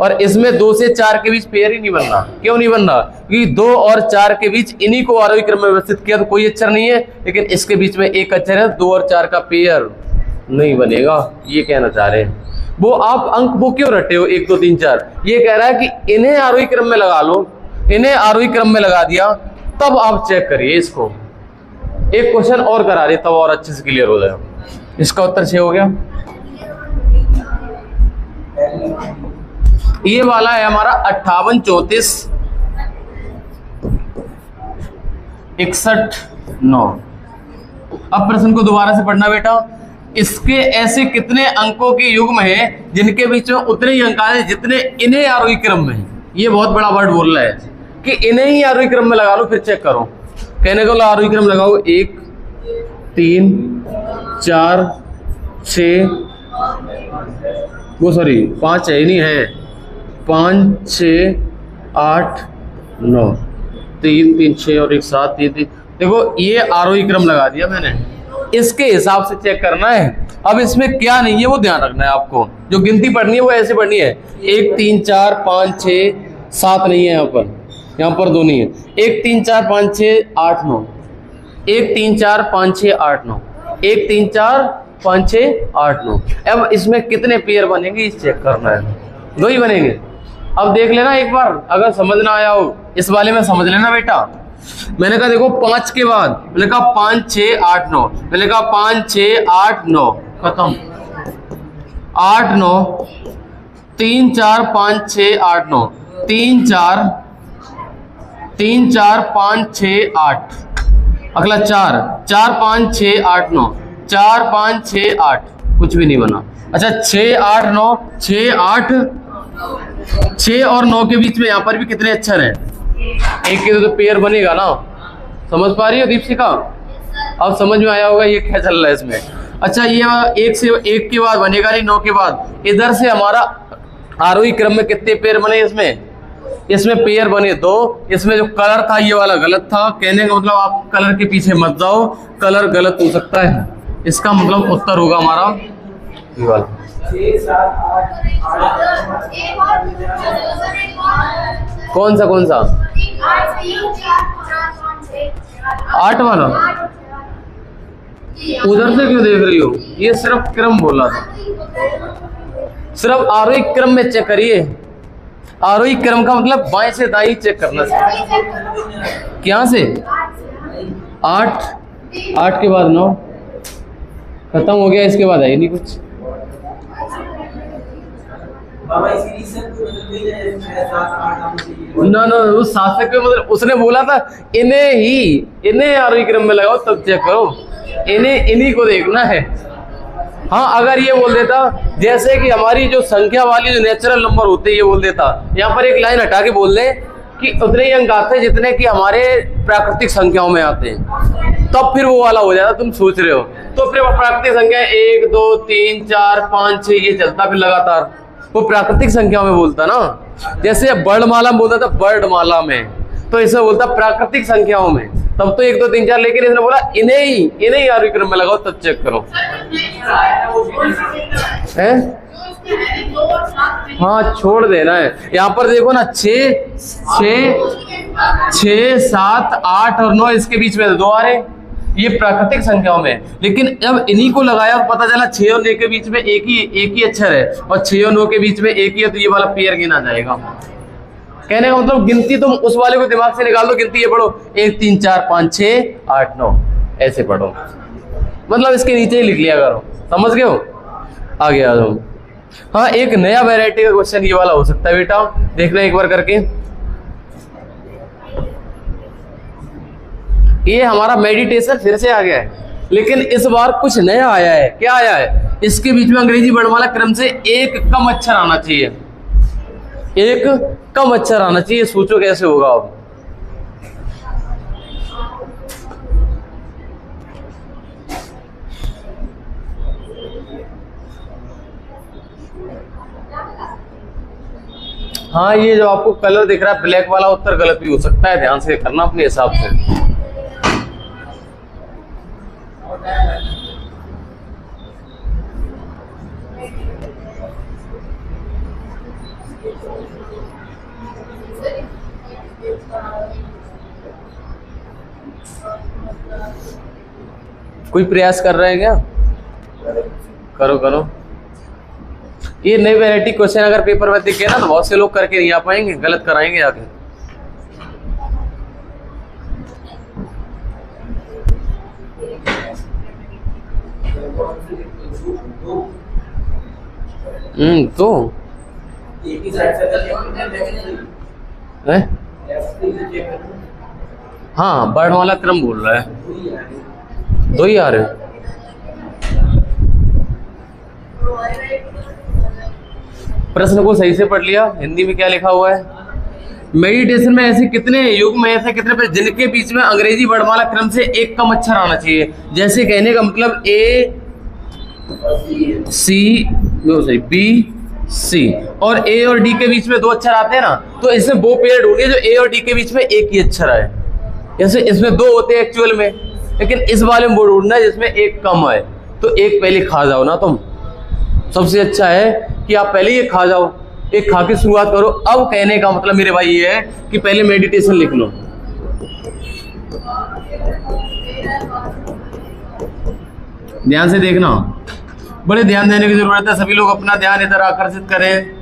और इसमें 2 से 4 के बीच पेयर ही नहीं बनना। क्यों नहीं बनना? क्योंकि 2 और 4 के बीच इन्हीं को आरोही क्रम में व्यवस्थित किया तो कोई अक्षर नहीं है, लेकिन इसके बीच में एक अक्षर है, 2 और 4 का पेयर नहीं बनेगा। ये कहना चाह रहे हैं। वो आप अंक वो क्यों रटे हो 1 2 3 4? ये कह रहा है कि इन्हें आरोही क्रम में लगा लो इन्हें आरोही क्रम में लगा दिया, तब आप चेक करिए इसको। एक क्वेश्चन और करा रही तब और अच्छे से क्लियर हो जाएगा। इसका उत्तर 6 हो गया। ये वाला है हमारा 58 34 61 9। अब प्रश्न को दोबारा से पढ़ना बेटा। इसके ऐसे कितने अंकों के युग्म है जिनके बीच में उतने ही अंक आए जितने इन्हें आरोही क्रम में है। ये बहुत बड़ा वर्ड बोल रहा है कि इन्हें ही आरोही क्रम में लगा लो, फिर चेक करो। कहने को आरोही क्रम लगाओ 1 3 4 6 वो सॉरी 5 है, नहीं है 5 6 8 9 3 3 6 और 1 7 3 3। देखो ये आरोही क्रम लगा दिया मैंने, इसके हिसाब से चेक करना है। अब इसमें क्या नहीं है वो ध्यान रखना है आपको। जो गिनती पढ़नी है वो ऐसे पढ़नी है 1 3 4 5 6 7 नहीं है, यहाँ पर 2 नहीं है। 1 3 4 5 6 8 9 1 3 4 5 6 8 9 1 3 4 5 6 8 9। अब इसमें कितने पेयर बनेंगे ये चेक करना है। 2 ही बनेंगे। अब देख लेना एक बार, अगर समझ ना आया हो इस वाले में समझ लेना बेटा। मैंने कहा देखो 5 के बाद मैंने कहा 5 6 8 9, मैंने कहा 5 6 8 9 खत्म 8 9 3 4 5 6 8 9 3 4 5 6 8 अगला 4 4 5 6 8 9 4 5 6 8 कुछ भी नहीं बना। अच्छा 6 8 9 6 8 6 और 9 के बीच में यहाँ पर भी कितने अक्षर हैं? एक के तो पेयर बनेगा ना। समझ पा रही हो दीपशिका? अब समझ में आया होगा ये क्या चल रहा है इसमें। अच्छा ये 1 से 1 के बाद बनेगा नहीं, 9 के बाद। इधर से हमारा आरोही क्रम में कितने पेयर बने? इसमें पेयर बने 2। इसमें जो कलर था ये वाला गलत था। कहने का मतलब आप कलर के पीछे मत जाओ, कलर गलत हो सकता है। इसका मतलब उत्तर होगा हमारा ये वाला 6 7 8 कौन सा 8 वाला? उधर से क्यों देख रही हो? ये सिर्फ क्रम बोला था, सिर्फ आरोही क्रम में चेक करिए। आरोही क्रम का मतलब बाएं से दाएं चेक करना है। क्या से 8 के बाद 9 खत्म हो गया, इसके बाद है नहीं कुछ। ना उस शासक के मतलब उसने बोला था इन्हें आरोही क्रम में लगाओ तब चेक करो, इन्हीं को देखना है। हाँ अगर ये बोल देता जैसे कि हमारी जो संख्या वाली जो नेचुरल नंबर होते हैं ये बोल देता, यहाँ पर एक लाइन हटा के बोल दे कि उतने ही अंक आते हैं जितने कि हमारे प्राकृतिक संख्याओं में आते हैं, तब फिर वो वाला हो जाता। तुम सोच रहे हो तो फिर प्राकृतिक संख्या 1 2 3 4 5 6 ये चलता फिर लगातार। वो प्राकृतिक संख्या में बोलता ना, जैसे वर्णमाला में बोलता था वर्णमाला में, तो इसे बोलता प्राकृतिक संख्याओं में, तब तो 1 2 3 4। लेकिन इसने बोला इन्हें ही आरोही क्रम में लगाओ तब चेक करो। है हाँ छोड़ देना है। यहाँ पर देखो ना 6 7 8 और 9 इसके बीच में 2 आ रहे, ये प्राकृतिक संख्याओं में। लेकिन जब इन्हीं को लगाया पता चला 6 और 9 के बीच में एक ही अक्षर है और 6 और 9 के बीच में एक ही है, तो ये वाला पेयर गिना जाएगा। कहने का मतलब गिनती तुम उस वाले को दिमाग से निकाल दो, गिनती ये पढ़ो 1 3 4 5 6 8 9 ऐसे पढ़ो, मतलब इसके नीचे ही लिख लिया करो। समझ गए हो? आगे आ जाओ। हाँ एक नया वैरायटी का क्वेश्चन ये वाला हो सकता है बेटा, देखना एक बार करके। ये हमारा मेडिटेशन फिर से आ गया है, लेकिन इस बार कुछ नया आया है। क्या आया है? इसके बीच में अंग्रेजी वर्णमाला क्रम से एक कम अक्षर आना चाहिए, एक कम अक्षर आना चाहिए। सोचो कैसे होगा अब। हाँ ये जो आपको कलर दिख रहा है ब्लैक वाला, उत्तर गलत भी हो सकता है, ध्यान से करना अपने हिसाब से। कोई प्रयास कर रहे हैं क्या? करो। ये नई वैरायटी क्वेश्चन अगर पेपर में दिखे ना तो बहुत से लोग करके नहीं आ पाएंगे, गलत कराएंगे आके। तो है? हाँ, वर्णमाला क्रम बोल रहा है, दो ही आ रहे हैं। प्रश्न को सही से पढ़ लिया। हिंदी में क्या लिखा हुआ है? मेडिटेशन में ऐसे कितने युग में ऐसे कितने पे जिनके बीच में अंग्रेजी वर्णमाला क्रम से एक कम अक्षर आना चाहिए। जैसे कहने का मतलब ए सी बी सी, और ए और डी के बीच में दो अक्षर आते हैं ना, तो इसमें वो पेड़ ढूंढिए जो ए और डी के बीच में एक ही अक्षर आए। जैसे इसमें दो होते हैं एक्चुअल में, लेकिन इस वाले में वो ढूंढना है जिसमें एक कम आए। तो एक पहले खा जाओ ना तुम, सबसे अच्छा है कि आप पहले ये खा जाओ, एक खा के शुरुआत करो। अब कहने का मतलब मेरे भाई ये है कि पहले मेडिटेशन लिख लो। ध्यान से देखना, बड़े ध्यान देने की जरूरत है। सभी लोग अपना ध्यान इधर आकर्षित करें।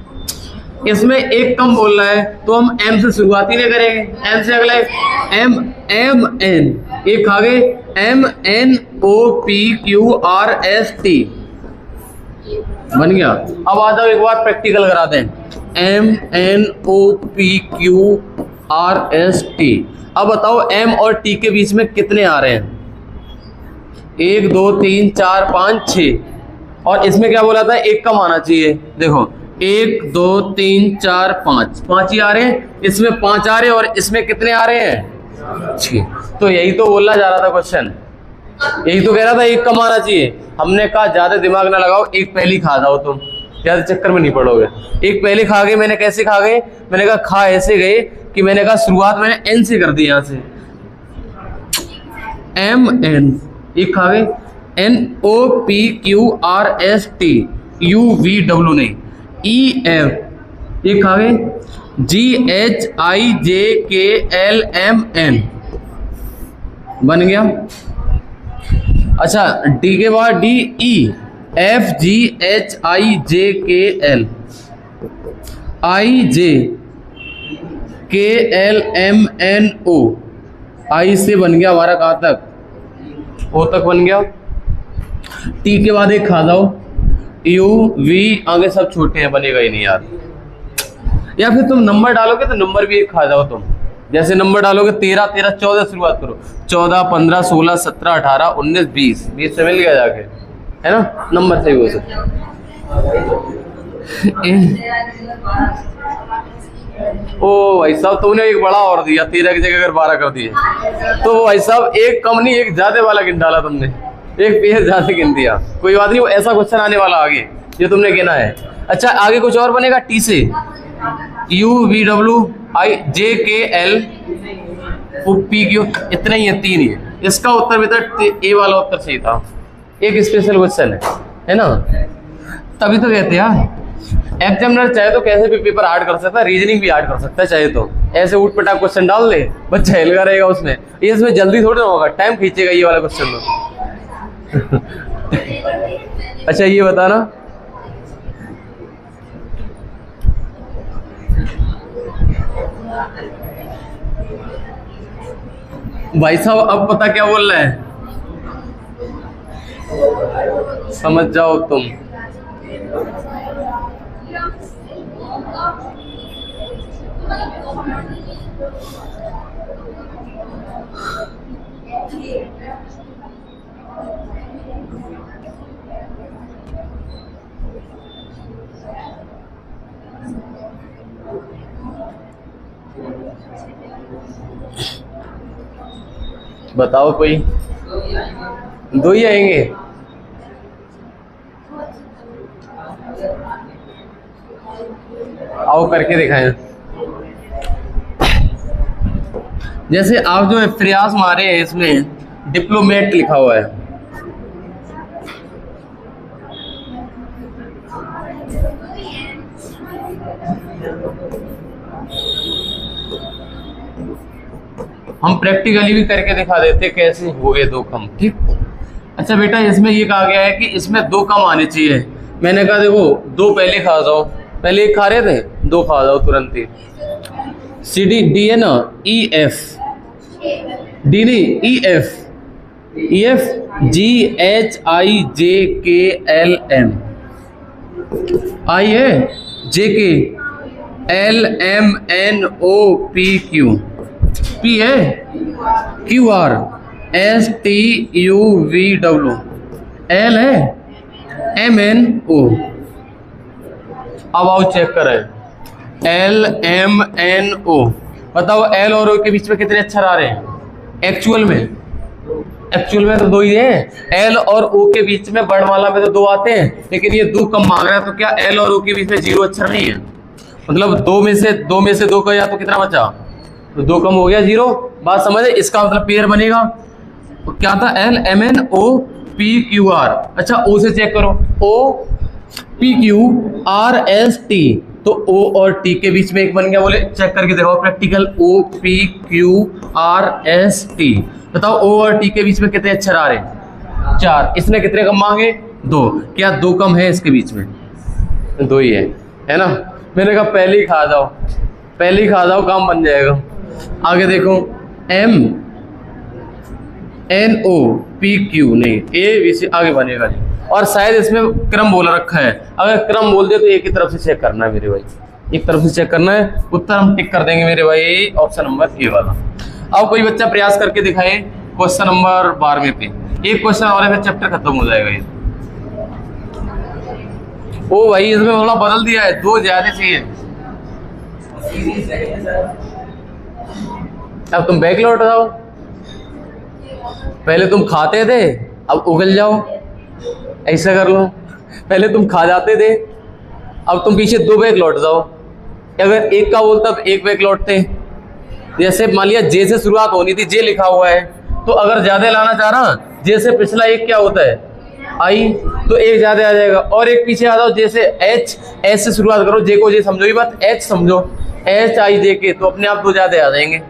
इसमें एक कम बोल रहा है तो हम एम से शुरुआत ही नहीं करेंगे। एम से अगला एम एम एन, एक खा गए, M N O P Q R S T बन गया। अब आ जाओ एक बार प्रैक्टिकल करा दें। M N O P Q R S T. अब बताओ एम और टी के बीच में कितने आ रहे हैं? 1 2 3 4 5 6, और इसमें क्या बोला था? एक कम आना चाहिए। देखो 1 2 3 4 5, 5 ही आ रहे हैं, इसमें 5 आ रहे हैं, और इसमें कितने आ रहे हैं? 6। तो यही तो बोलना जा रहा था क्वेश्चन, यही तो कह रहा था एक कम आना चाहिए। हमने कहा ज्यादा दिमाग ना लगाओ, एक पहली खा जाओ, तुम ज्यादा चक्कर में नहीं पड़ोगे। एक पहले खा गए। मैंने कैसे खा गए? मैंने कहा खा ऐसे गए कि मैंने कहा शुरुआत मैंने एन से कर दी, यहां से एम एन, एक खा गए, N O P Q R S T U V W नहीं, ई एफ, एक खा गए, जी H I J K L M N बन गया। अच्छा, डी के बाद D E F G H I J K L, I J K L M N O, I से बन गया हमारा कहाँ तक? ओ तक बन गया। टी के बाद एक खा जाओ, यू वी, आगे सब छोटे हैं, बनेगा ही नहीं यार। या फिर तुम नंबर डालोगे तो नंबर भी एक खा जाओ तुम। जैसे नंबर डालोगे 13 13 14 शुरुआत करो, 14 15 16 17 18 19 20, 20 से मिल गया जाके, है ना? नंबर से भी हो सकता। ओ भाई साहब, तुमने एक बड़ा और दिया, 13 की जगह अगर 12 कर दिए तो भाई साहब एक कम नहीं, एक ज्यादा वाला गिन डाला तुमने, एक पेज ज्यादा गिन दिया। कोई बात नहीं, वो ऐसा क्वेश्चन आने वाला आगे जो तुमने गिना है। अच्छा, आगे कुछ और बनेगा। टी से you V W I J K L P Q, इतना ही है, 3 ही है। इसका उत्तर भी था ए वाला उत्तर सही था। एक स्पेशल क्वेश्चन है ना? तभी तो कहते हैं एग्जामिनर चाहे तो कैसे भी पेपर हार्ड कर सकता है, रीजनिंग भी हार्ड कर सकता है चाहे तो। ऐसे उठ पटाख क्वेश्चन डाल दे, बच्चा हिलगा रहेगा उसमें। ये इसमें जल्दी थोड़ी ना होगा, टाइम खींचेगा ये वाला क्वेश्चन तो। अच्छा, ये बताना, भाई साहब अब पता क्या बोल रहा है? समझ जाओ तुम। बताओ कोई, 2 ही आएंगे? आओ करके दिखाएं। जैसे आप जो प्रयास मारे हैं, इसमें डिप्लोमेट लिखा हुआ है। हम प्रैक्टिकली भी करके दिखा देते कैसे हो गए 2 कम, ठीक। अच्छा बेटा, इसमें ये कहा गया है कि इसमें 2 कम आने चाहिए। मैंने कहा देखो 2 पहले खा जाओ, पहले 1 खा रहे थे, 2 खा जाओ तुरंत ही। सी डी, डी है ना, ई एफ, डी नहीं ई एफ, EFGHIJKLM, I है JKLMNOPQ, P है QRSTUVW, L है MNO। अब आओ चेक करें LMNO, बताओ L और O के बीच में कितने अक्षर आ रहे हैं? एक्चुअल में तो दो ही हैं। L और O के बीच में वर्णमाला में तो दो आते हैं, लेकिन ये दो कम मांग रहा है, तो क्या L और O के बीच में 0 अक्षर नहीं है? मतलब दो में से दो का, या तो कितना बचा? तो दो कम हो गया 0। बात समझे? इसका मतलब पेयर बनेगा। तो क्या था? LMNOPQR। अच्छा O से चेक करो, OPQRST, तो O और T के बीच में एक बन गया। बोले चेक करके देखो प्रैक्टिकल, OPQRST। बताओ O और T के बीच में कितने अक्षर आ रहे हैं? 4। इसने कितने कम मांगे? 2। क्या 2 कम है इसके बीच में? 2 ही है ना? मैंने कहा पहले ही खा जाओ, काम बन जाएगा। आगे देखो MNOPQ, नहीं ABC आगे बनेगा। और शायद इसमें क्रम बोला रखा है, अगर क्रम बोल दे तो एक ही तरफ से चेक करना है मेरे भाई, एक तरफ से चेक करना है। उत्तर हम टिक कर देंगे मेरे भाई, ऑप्शन नंबर ए वाला। अब कोई बच्चा प्रयास करके दिखाए क्वेश्चन नंबर 12 पे। एक क्वेश्चन और है, फिर चैप्टर खत्म हो जाएगा ये। ओ भाई इसमें थोड़ा बदल दिया है, 2 ज्यादा चाहिए। अब तुम बैक लौट जाओ, पहले तुम खाते थे अब उगल जाओ, ऐसा कर लो। पहले तुम खा जाते थे, अब तुम पीछे 2 बैग लौट जाओ। अगर एक का बोलता तो 1 बैग लौटते। जैसे मान लिया जे से शुरुआत होनी थी, जे लिखा हुआ है, तो अगर ज्यादा लाना चाह रहा, जे से पिछला एक क्या होता है? आई, तो 1 ज्यादा आ जाएगा। और एक पीछे आ जाओ, जैसे एच, एच से शुरुआत करो, जे को जे समझो, ये बात एच समझो, HIJK, तो अपने आप 2 ज्यादा आ जाएंगे।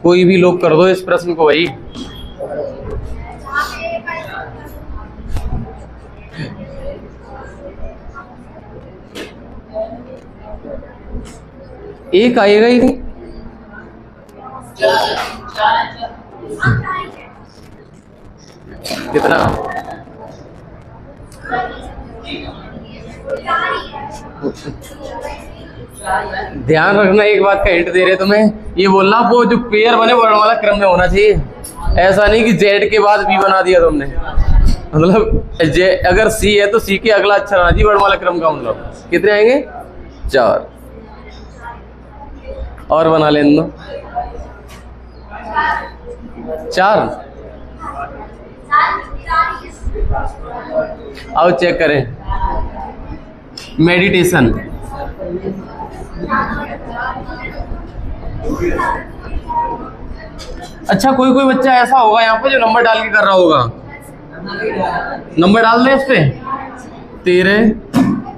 कोई भी लोग कर दो इस प्रश्न को भाई। एक आएगा ही नहीं। कितना? ध्यान रखना, एक बात का हिंट दे रहे तुम्हें, ये बोलना वो जो पेयर बने वर्णमाला क्रम में होना चाहिए। ऐसा नहीं कि जेड के बाद बी बना दिया तुमने। मतलब अगर सी है तो सी के अगला अक्षर आना चाहिए वर्णमाला क्रम का। मतलब कितने आएंगे? 4। और बना लेने दो 4। आओ चेक करें मेडिटेशन। अच्छा कोई बच्चा ऐसा होगा यहाँ पे जो नंबर डाल के कर रहा होगा। नंबर डाल दे इस पे। 13,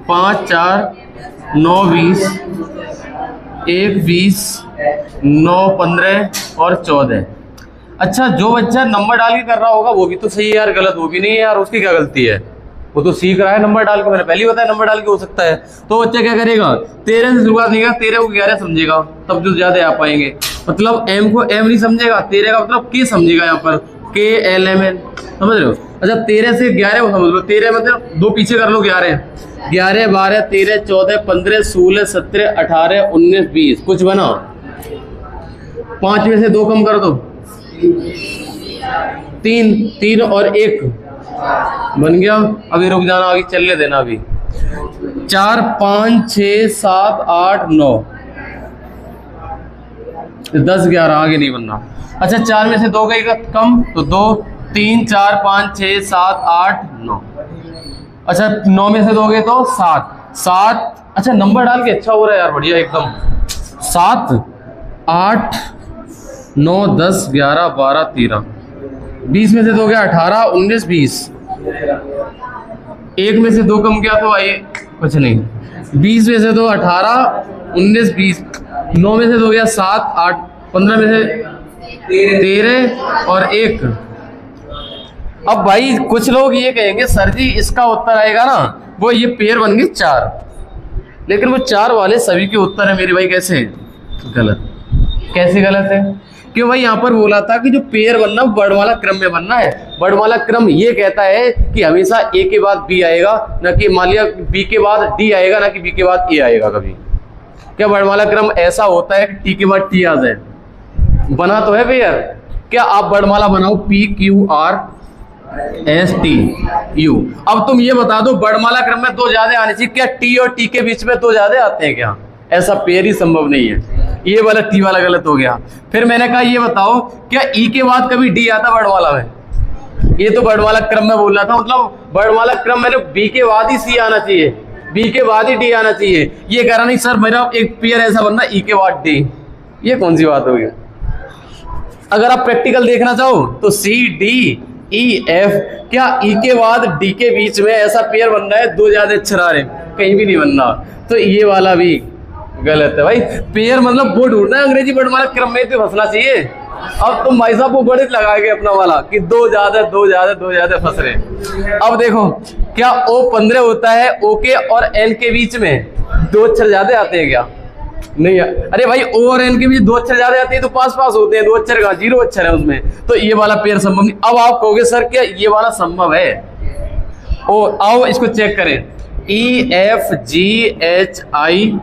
5, 4, 9, 20, 1, 20, 9, 15 और 14। अच्छा जो बच्चा नंबर डाल के कर रहा होगा वो भी तो सही है यार, गलत वो भी नहीं है यार, उसकी क्या गलती है? वो तो सीख रहा है नंबर डाल के, मैंने पहले ही बताया नंबर डाल के हो सकता है। तो बच्चा क्या करेगा? 13 से शुरुआत नहीं करेगा, 13 को 11 समझेगा, तब जो ज्यादा आ पाएंगे। मतलब m को m नहीं समझेगा, 13 का मतलब k समझेगा यहाँ पर, KLMN, समझ रहे हो? अच्छा 13 से 11 को समझ लो, 13 मतलब 2 पीछे कर लो, 11, 12, 13, 14, 15, 16, 17, 18, 19, 20। कुछ बना? 5 में से 2 कम कर दो, 3 और 1 बन गया। अभी रुक जाना, आगे चलने देना। अभी 4, 5, 6, 7, 8, 9, 10, 11, आगे नहीं बनना। अच्छा 4 में से 2 गई कम, तो 2, 3, 4, 5, 6, 7, 8, 9। अच्छा 9 में से 2 गए तो 7। अच्छा नंबर डाल के अच्छा हो रहा है यार, बढ़िया एकदम। 7, 8, 9, 10, 11, 12, 13, 20 में से 2 गया 18, 19, 20। 1 में से 2 कम गया तो आइए कुछ नहीं। 20 में से तो 18, 19, 20, 9 में से तो हो गया 7, 8, 15 में से 13 और 1। अब भाई कुछ लोग ये कहेंगे सर जी इसका उत्तर आएगा ना वो ये पेयर बन गई 4, लेकिन वो 4 वाले सभी के उत्तर है मेरे भाई। कैसे गलत? कैसे गलत है? क्यों भाई यहाँ पर बोला था कि जो पेयर बनना वो वर्णमाला क्रम में बनना है। वर्णमाला क्रम ये कहता है कि हमेशा ए के बाद बी आएगा, ना कि मान लिया बी के बाद डी आएगा, ना कि बी के बाद ए आएगा कभी। क्या वर्णमाला क्रम ऐसा होता है कि टी के बाद टी आ जाए? बना तो है पेयर। क्या आप वर्णमाला बनाओ P Q R S T you. अब तुम ये बता दो वर्णमाला क्रम में 2 ज्यादा आने चाहिए, क्या टी और टी के बीच में 2 ज्यादा आते हैं क्या? ऐसा पेयर ही संभव नहीं है। ये वाला टी वाला गलत हो गया। फिर मैंने कहा ये बताओ क्या ई के बाद कभी डी आता वर्णमाला में? ये तो वर्णमाला क्रम में बोल रहा था, मतलब वर्णमाला क्रम में बी के बाद ही सी आना चाहिए, बी के बाद ही डी आना चाहिए। ये कह रहा नहीं सर मेरा एक पेयर ऐसा बनना ई के बाद डी। ये कौन सी बात होगी? अगर आप प्रैक्टिकल देखना चाहो तो सी डी ई एफ, क्या ई के बाद डी के बीच में ऐसा पेयर बनना है 2 ज्यादा अक्षर आ रहे, कहीं भी नहीं बनना। तो ये वाला भी गलत है भाई। पेयर मतलब वो ढूंढना है अंग्रेजी वर्णमाला क्रम में तो फंसना चाहिए। अब तुम भाई साहब वो बड़े लगाएंगे अपना वाला कि 2 ज्यादा फंस रहे। अब देखो क्या ओ 15 होता है, ओ के और एन के बीच में 2 अक्षर ज्यादा आते हैं क्या? नहीं। अरे भाई ओ और एन के बीच 2 अक्षर ज्यादा आते हैं तो पास होते हैं, 2 अक्षर का 0 अक्षर है उसमें, तो ये वाला पेयर संभव नहीं। अब आप कहोगे सर क्या ये वाला संभव है? ओ आओ इसको चेक करें। ई एफ जी एच आई,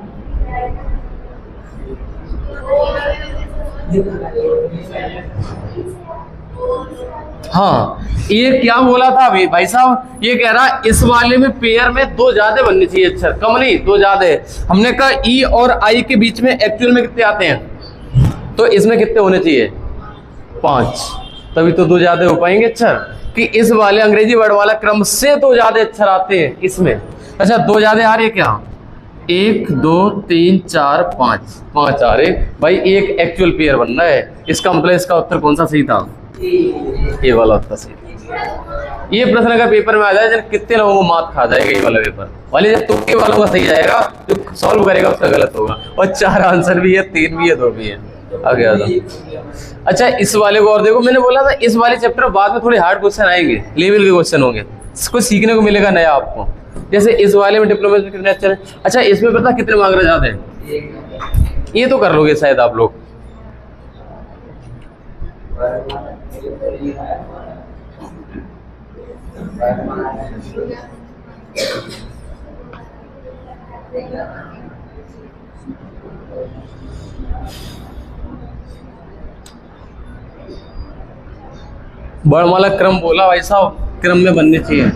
हाँ ये क्या बोला था अभी भाई साहब? ये कह रहा इस वाले में पेयर में 2 ज्यादा बनने चाहिए अक्षर, कम नहीं 2 ज्यादा। हमने कहा ई और आई के बीच में एक्चुअल में कितने आते हैं, तो इसमें कितने होने चाहिए? 5, तभी तो 2 ज्यादा हो पाएंगे अक्षर। कि इस वाले अंग्रेजी वर्णमाला क्रम से 2 ज्यादा अक्षर आते हैं इसमें। अच्छा 2 ज्यादा आ रहे क्या? 1 2 3 4 5 आ रहे भाई। एक एक्चुअल पेयर बनना है, इसका मतलब इसका उत्तर कौन सा सही था? ये वाला उत्तर सही। ये प्रश्न अगर पेपर में आ जाए जब कितने लोगों को मात खा जाएगा ये वाला पेपर वाले, जब तुक्के वालों का सही जाएगा जो सॉल्व करेगा उसका गलत होगा। और 4 आंसर भी है, 3 भी है, 2 भी है। आगे आ जाओ। अच्छा इस वाले को और देखो, मैंने बोला था इस वाले चैप्टर में बाद में थोड़े हार्ड क्वेश्चन आएंगे, लेवल के क्वेश्चन होंगे, इसको सीखने को मिलेगा नया आपको। जैसे इस वाले में डिप्लोमा में कितने अक्षर है? अच्छा इसमें पता कितने मार्क ज्यादा है? ये तो कर लोगे शायद आप लोग। वर्णमाला क्रम बोला भाई साहब, क्रम में बनने चाहिए।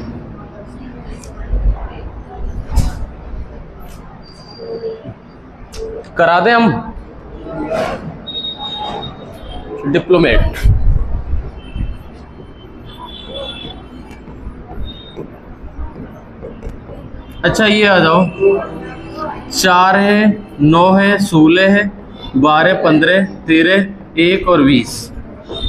करा दें हम डिप्लोमेट। अच्छा ये आ जाओ, 4 है, 9 है, 16 है, 12, 15, 13, 1 और 20।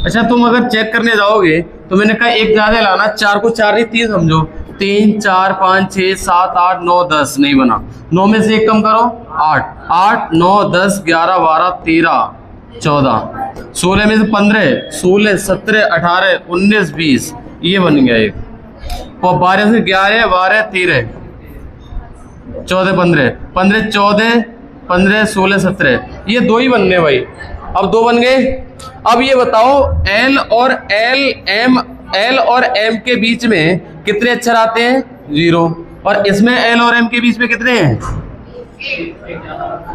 अच्छा तुम अगर चेक करने जाओगे तो मैंने कहा एक ज्यादा लाना, 4 को 4 नहीं 3 समझो, 3 4 5 6 7 8 9 10 नहीं बना। 9 में से 1 कम करो 8, 8 9 10 11 12 13 14, 16 में से 15 16 17 18 19 20, ये बन गया एक। और 12 से 11 12 13 14 15 15 14 15 16 17, ये 2 ही बनने भाई। अब 2 बन गए। अब ये बताओ एल और एम के बीच में कितने अक्षर आते हैं? 0। और इसमें एल और एम के बीच में कितने हैं?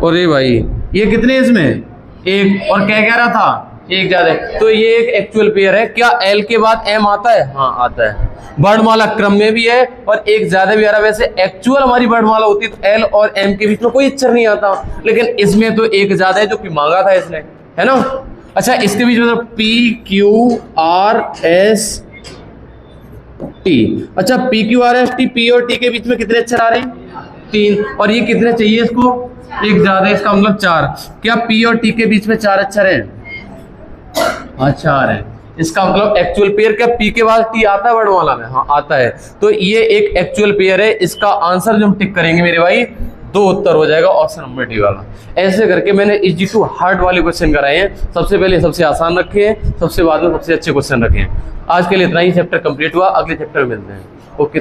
अरे भाई ये कितने इसमें? 1। और क्या कह रहा था? 1 ज्यादा। तो ये एक एक्चुअल पेयर है। क्या एल के बाद एम आता है? हाँ आता है। वर्णमाला क्रम में भी है और एक ज्यादा भी आ रहा है। वैसे एक्चुअल हमारी वर्णमाला होती तो एल और एम के बीच में कोई अक्षर नहीं आता, लेकिन इसमें तो एक ज्यादा है जो कि मांगा था इसने, है ना। अच्छा इसके बीच में P Q R S T. अच्छा P Q R S T, P और टी के बीच में कितने अक्षर आ रहे हैं? 3। और ये कितने चाहिए इसको? एक ज्यादा, इसका मतलब 4। क्या पी और टी के बीच में 4 अक्षर हैं? हाँ 4 है। इसका मतलब एक्चुअल पेयर क्या पी के बाद टी आता है वर्णमाला में? हाँ आता है। तो ये एक एक्चुअल पेयर है। इसका आंसर जो हम टिक करेंगे मेरे भाई, 2 उत्तर हो जाएगा ऑप्शन नंबर डी वाला। ऐसे करके मैंने इजी टू हार्ड वाले क्वेश्चन कराए हैं। सबसे पहले सबसे आसान रखे हैं, सबसे बाद में सबसे अच्छे क्वेश्चन रखे हैं। आज के लिए इतना ही। चैप्टर कंप्लीट हुआ, अगले चैप्टर में मिलते हैं। ओके।